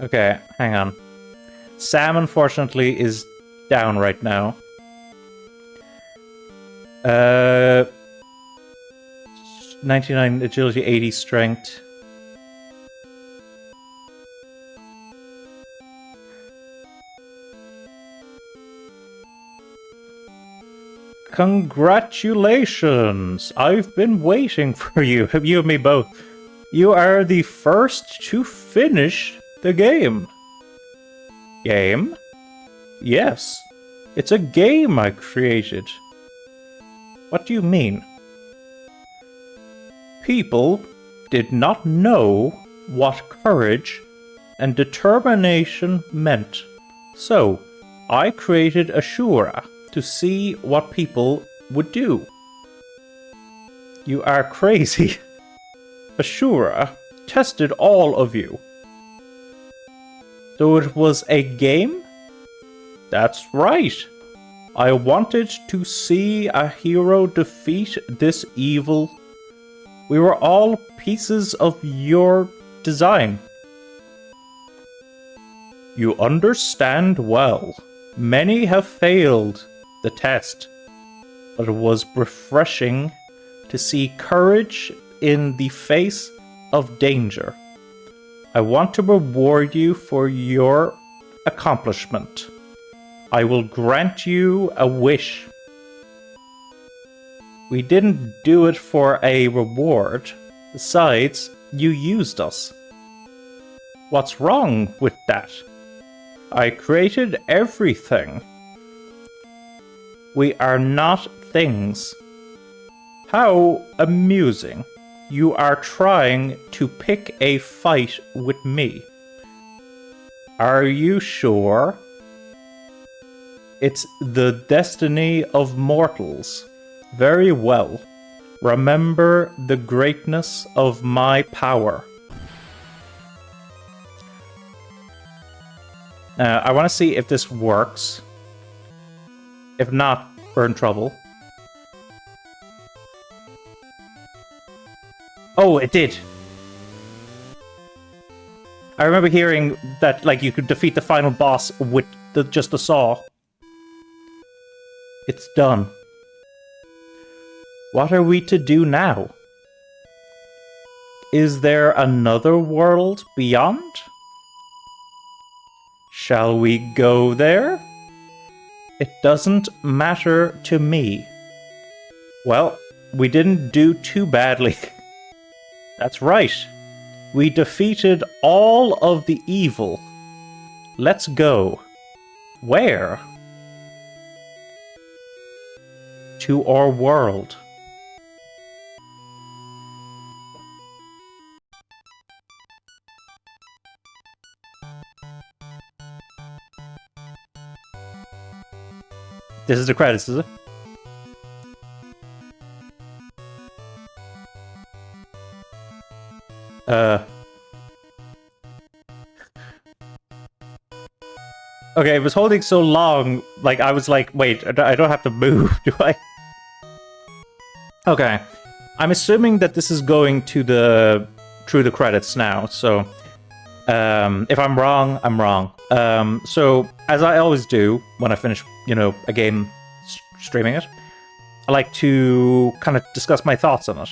Okay, hang on. Sam, unfortunately, is down right now. 99 agility, 80 strength. Congratulations! I've been waiting for you. You and me both. You are the first to finish the game. Game? Yes. It's a game I created. What do you mean? People did not know what courage and determination meant. So, I created Ashura to see what people would do. You are crazy. Ashura tested all of you. So it was a game? That's right. I wanted to see a hero defeat this evil. We were all pieces of your design. You understand well. Many have failed the test, but it was refreshing to see courage in the face of danger. I want to reward you for your accomplishment. I will grant you a wish. We didn't do it for a reward. Besides, you used us. What's wrong with that? I created everything. We are not things. How amusing. You are trying to pick a fight with me. Are you sure? It's the destiny of mortals. Very well. Remember the greatness of my power. I want to see if this works. If not, we're in trouble. Oh, it did. I remember hearing that, like, you could defeat the final boss with just the saw. It's done. What are we to do now? Is there another world beyond? Shall we go there? It doesn't matter to me. Well, we didn't do too badly. That's right. We defeated all of the evil. Let's go. Where? To our world. This is the credits, is it? Okay, it was holding so long, like, I was like, wait, I don't have to move, do I? Okay. I'm assuming that this is going to through the credits now, so if I'm wrong, I'm wrong. So as I always do when I finish, a game streaming it, I like to kind of discuss my thoughts on it.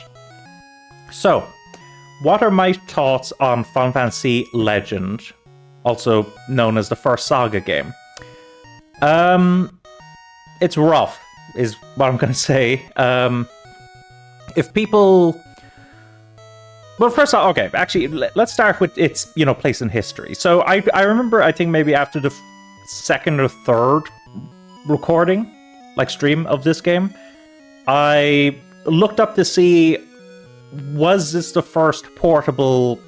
So, what are my thoughts on Final Fantasy Legend, also known as the first Saga game? It's rough, is what I'm going to say. If people... Well, first off, okay, actually, let's start with its, place in history. So I remember, I think maybe after the second or third recording, like stream of this game, I looked up to see, was this the first portable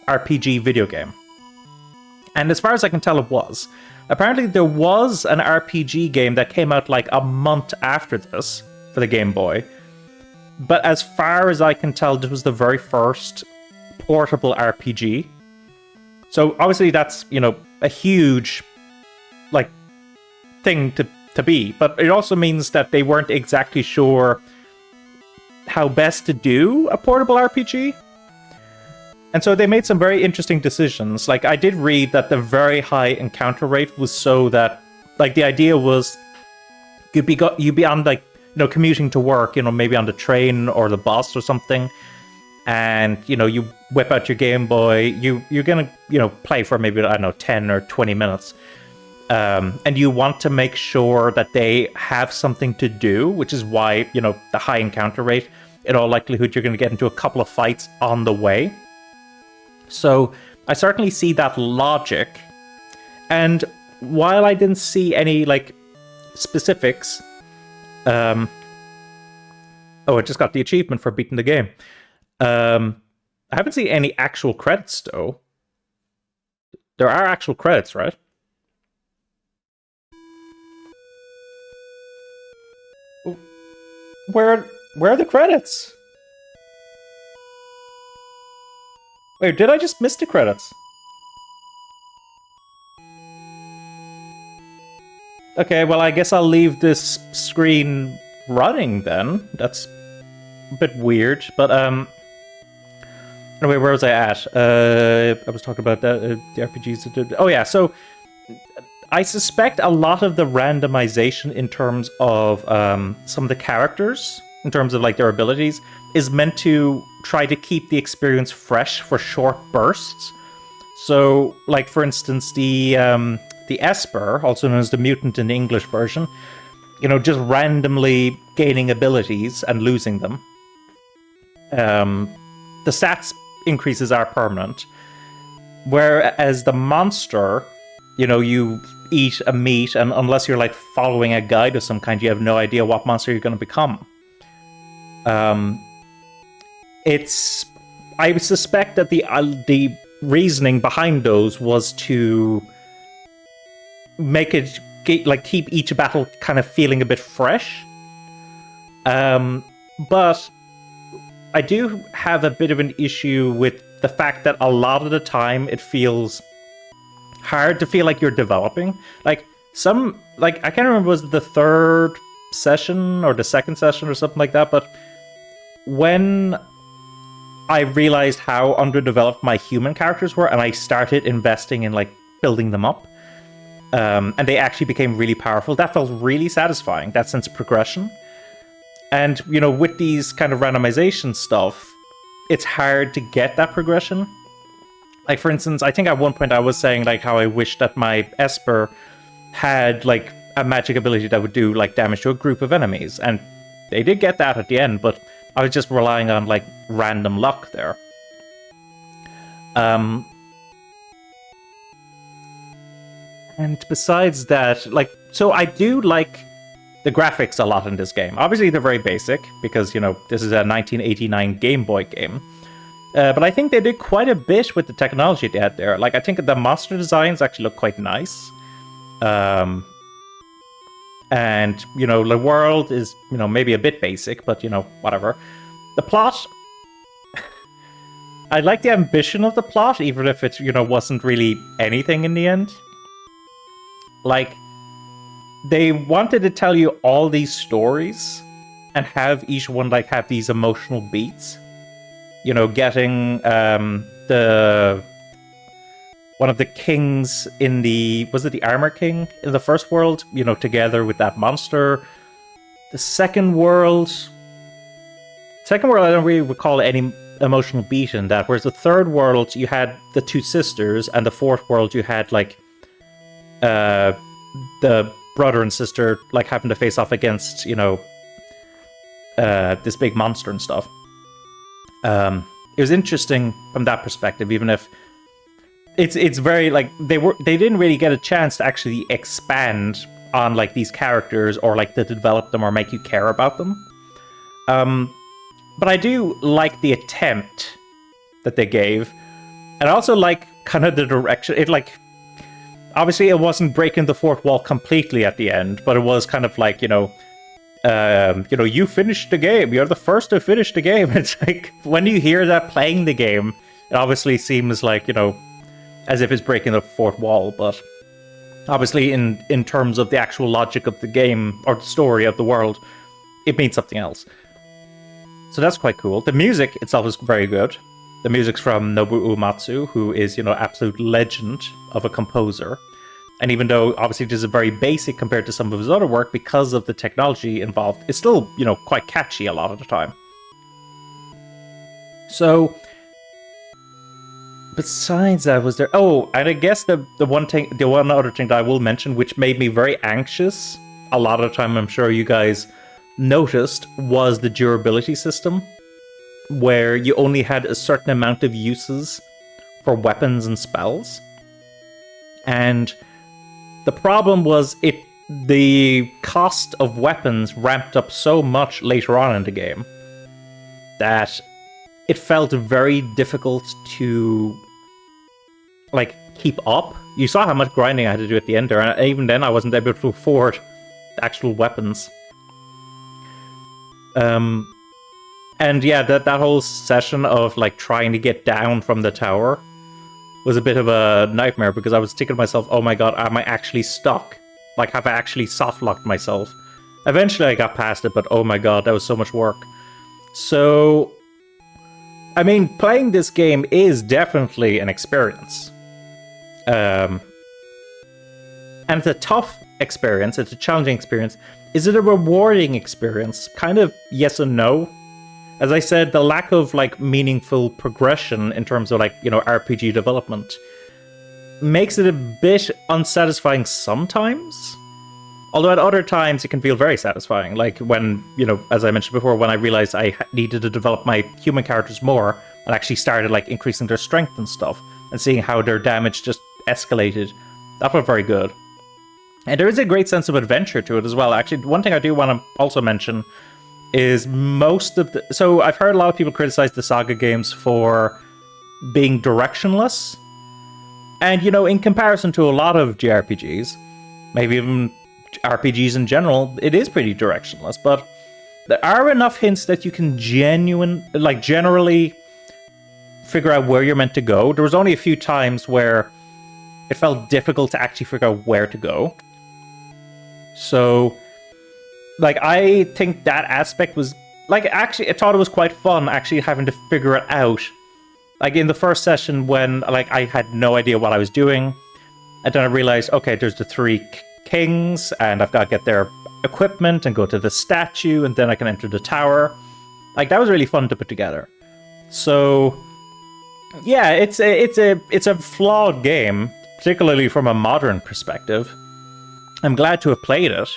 RPG video game? And as far as I can tell, it was. Apparently, there was an RPG game that came out like a month after this for the Game Boy. But as far as I can tell, this was the very first portable RPG. So obviously that's, a huge, thing to be. But it also means that they weren't exactly sure how best to do a portable RPG. And so they made some very interesting decisions. Like, I did read that the very high encounter rate was so that, the idea was you'd be on, commuting to work, maybe on the train or the bus or something, and, you whip out your Game Boy, you're gonna, play for maybe, I don't know, 10 or 20 minutes. And you want to make sure that they have something to do, which is why, the high encounter rate, in all likelihood, you're going to get into a couple of fights on the way. So I certainly see that logic. And while I didn't see any, specifics... Oh, I just got the achievement for beating the game. I haven't seen any actual credits, though. There are actual credits, right? Where are the credits? Wait, did I just miss the credits? Okay, well, I guess I'll leave this screen running then. That's a bit weird, but anyway, where was I at? I was talking about the RPGs. Oh yeah, so I suspect a lot of the randomization in terms of some of the characters, in terms of their abilities, is meant to try to keep the experience fresh for short bursts. So, for instance, the Esper, also known as the Mutant in the English version, just randomly gaining abilities and losing them. The stats increases are permanent, whereas the monster, you eat a meat, and unless you're following a guide of some kind, you have no idea what monster you're going to become. I suspect that the reasoning behind those was to make it keep each battle kind of feeling a bit fresh. But I do have a bit of an issue with the fact that a lot of the time it feels hard to feel like you're developing. I can't remember, was it the third session or the second session or something like that, but when I realized how underdeveloped my human characters were and I started investing in building them up, and they actually became really powerful, that felt really satisfying, that sense of progression. And, with these kind of randomization stuff, it's hard to get that progression. For instance, I think at one point I was saying, how I wish that my Esper had, a magic ability that would do, damage to a group of enemies. And they did get that at the end, but I was just relying on, random luck there. And besides that, so I do like the graphics a lot in this game. Obviously, they're very basic, because, this is a 1989 Game Boy game. But I think they did quite a bit with the technology they had there. I think the monster designs actually look quite nice. And, the world is, maybe a bit basic, but, whatever. The plot... I like the ambition of the plot, even if it, wasn't really anything in the end. Like, they wanted to tell you all these stories and have each one, like, have these emotional beats. Getting the... one of the kings in the... Was it the Armor King in the first world? Together with that monster. The second world... I don't really recall any emotional beat in that, whereas the third world you had the two sisters, and the fourth world you had like the brother and sister like having to face off against this big monster and stuff. It was interesting from that perspective, even if it's very like they didn't really get a chance to actually expand on like these characters or like to develop them or make you care about them. But I do like the attempt that they gave. And I also like kind of the direction. It like, obviously it wasn't breaking the fourth wall completely at the end, but it was kind of like, you finished the game. You're the first to finish the game. It's like, when you hear that playing the game, it obviously seems like, as if it's breaking the fourth wall. But obviously in terms of the actual logic of the game or the story of the world, it means something else. So that's quite cool. The music itself is very good. The music's from Nobuo Uematsu, who is, absolute legend of a composer. And even though, obviously, this is very basic compared to some of his other work, because of the technology involved, it's still, quite catchy a lot of the time. So, besides that, was there... Oh, and I guess the one other thing that I will mention, which made me very anxious, a lot of the time, I'm sure you guys noticed, was the durability system, where you only had a certain amount of uses for weapons and spells. And the problem was the cost of weapons ramped up so much later on in the game that it felt very difficult to like keep up. You saw how much grinding I had to do at the end there, and even then I wasn't able to afford the actual weapons. And yeah, that whole session of like trying to get down from the tower was a bit of a nightmare, because I was thinking to myself, oh my god, am I actually stuck? Like, have I actually soft-locked myself? Eventually I got past it, but oh my god, that was so much work. So, I mean, playing this game is definitely an experience. And it's a tough experience, it's a challenging experience. Is it a rewarding experience? Kind of yes and no. As I said, the lack of like meaningful progression in terms of like, RPG development makes it a bit unsatisfying sometimes. Although at other times it can feel very satisfying. Like when, as I mentioned before, when I realized I needed to develop my human characters more and actually started like increasing their strength and stuff and seeing how their damage just escalated. That felt very good. And there is a great sense of adventure to it as well. Actually, one thing I do want to also mention is most of the... So I've heard a lot of people criticize the Saga games for being directionless. And, in comparison to a lot of JRPGs, maybe even RPGs in general, it is pretty directionless. But there are enough hints that you can generally figure out where you're meant to go. There was only a few times where it felt difficult to actually figure out where to go. So, like, I think that aspect was, like, actually, I thought it was quite fun, actually, having to figure it out. Like, in the first session, when, like, I had no idea what I was doing, and then I realized, okay, there's the three kings, and I've got to get their equipment, and go to the statue, and then I can enter the tower. Like, that was really fun to put together. So, yeah, it's a flawed game, particularly from a modern perspective. I'm glad to have played it.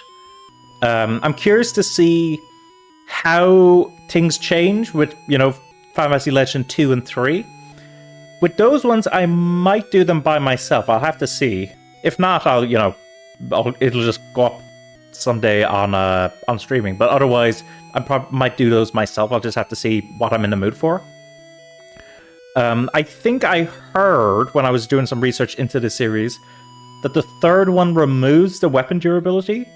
I'm curious to see how things change with, Final Fantasy Legend 2 and 3. With those ones, I might do them by myself. I'll have to see. If not, it'll just go up someday on streaming. But otherwise, I might do those myself. I'll just have to see what I'm in the mood for. I think I heard, when I was doing some research into the series, that the third one removes the weapon durability.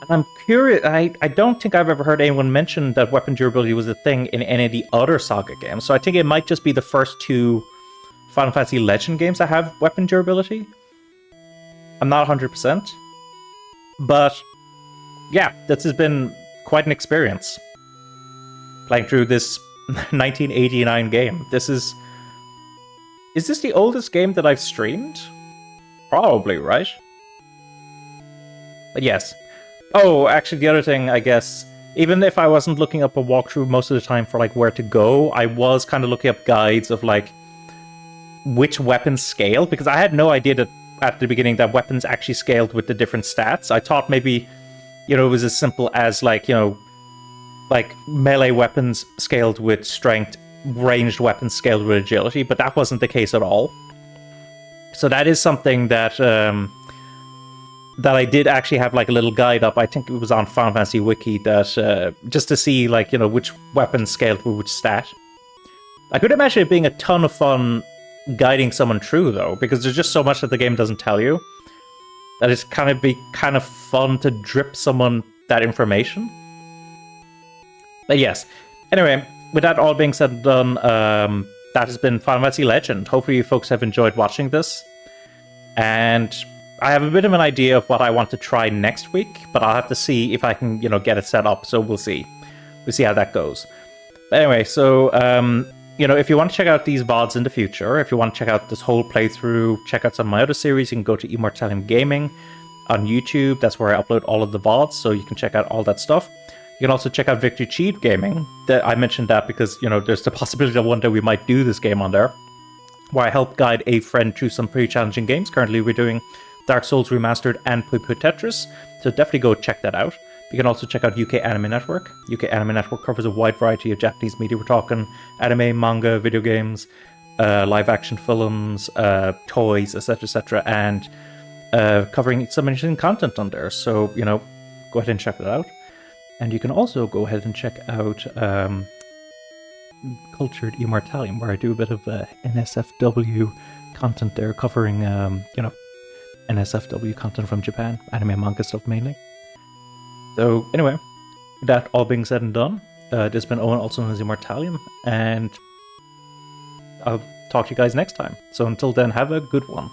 And I'm curious, I don't think I've ever heard anyone mention that weapon durability was a thing in any of the other Saga games, so I think it might just be the first two Final Fantasy Legend games that have weapon durability. I'm not 100%. But yeah, this has been quite an experience playing through this 1989 game. This is this the oldest game that I've streamed? Probably, right? But yes. Oh, actually, the other thing, I guess, even if I wasn't looking up a walkthrough most of the time for like where to go, I was kind of looking up guides of like which weapons scale, because I had no idea that at the beginning that weapons actually scaled with the different stats. I thought maybe, it was as simple as like, like melee weapons scaled with strength, ranged weapons scaled with agility, but that wasn't the case at all. So that is something that that I did actually have like a little guide up. I think it was on Final Fantasy Wiki that just to see like, which weapons scaled with which stat. I could imagine it being a ton of fun guiding someone through though, because there's just so much that the game doesn't tell you that it's kind of fun to drip someone that information. But yes, anyway, with that all being said and done, that has been Final Fantasy Legend. Hopefully you folks have enjoyed watching this, and I have a bit of an idea of what I want to try next week, but I'll have to see if I can, get it set up, so we'll see. We'll see how that goes. But anyway, so, if you want to check out these VODs in the future, if you want to check out this whole playthrough, check out some of my other series, you can go to Immortallium Gaming on YouTube. That's where I upload all of the VODs, so you can check out all that stuff. You can also check out Victory Cheat Gaming. I mentioned that because, there's the possibility that one day we might do this game on there, where I help guide a friend through some pretty challenging games. Currently, we're doing Dark Souls Remastered and Puyo Puyo Tetris, so definitely go check that out. You can also check out UK Anime Network. UK Anime Network covers a wide variety of Japanese media. We're talking anime, manga, video games, live-action films, toys, etc., and covering some interesting content on there. So, go ahead and check that out. And you can also go ahead and check out Cultured Immortallium, where I do a bit of NSFW content there, covering, NSFW content from Japan, anime and manga stuff mainly. So anyway, with that all being said and done, this has been Owen, also known as Immortallium, and I'll talk to you guys next time. So until then, have a good one.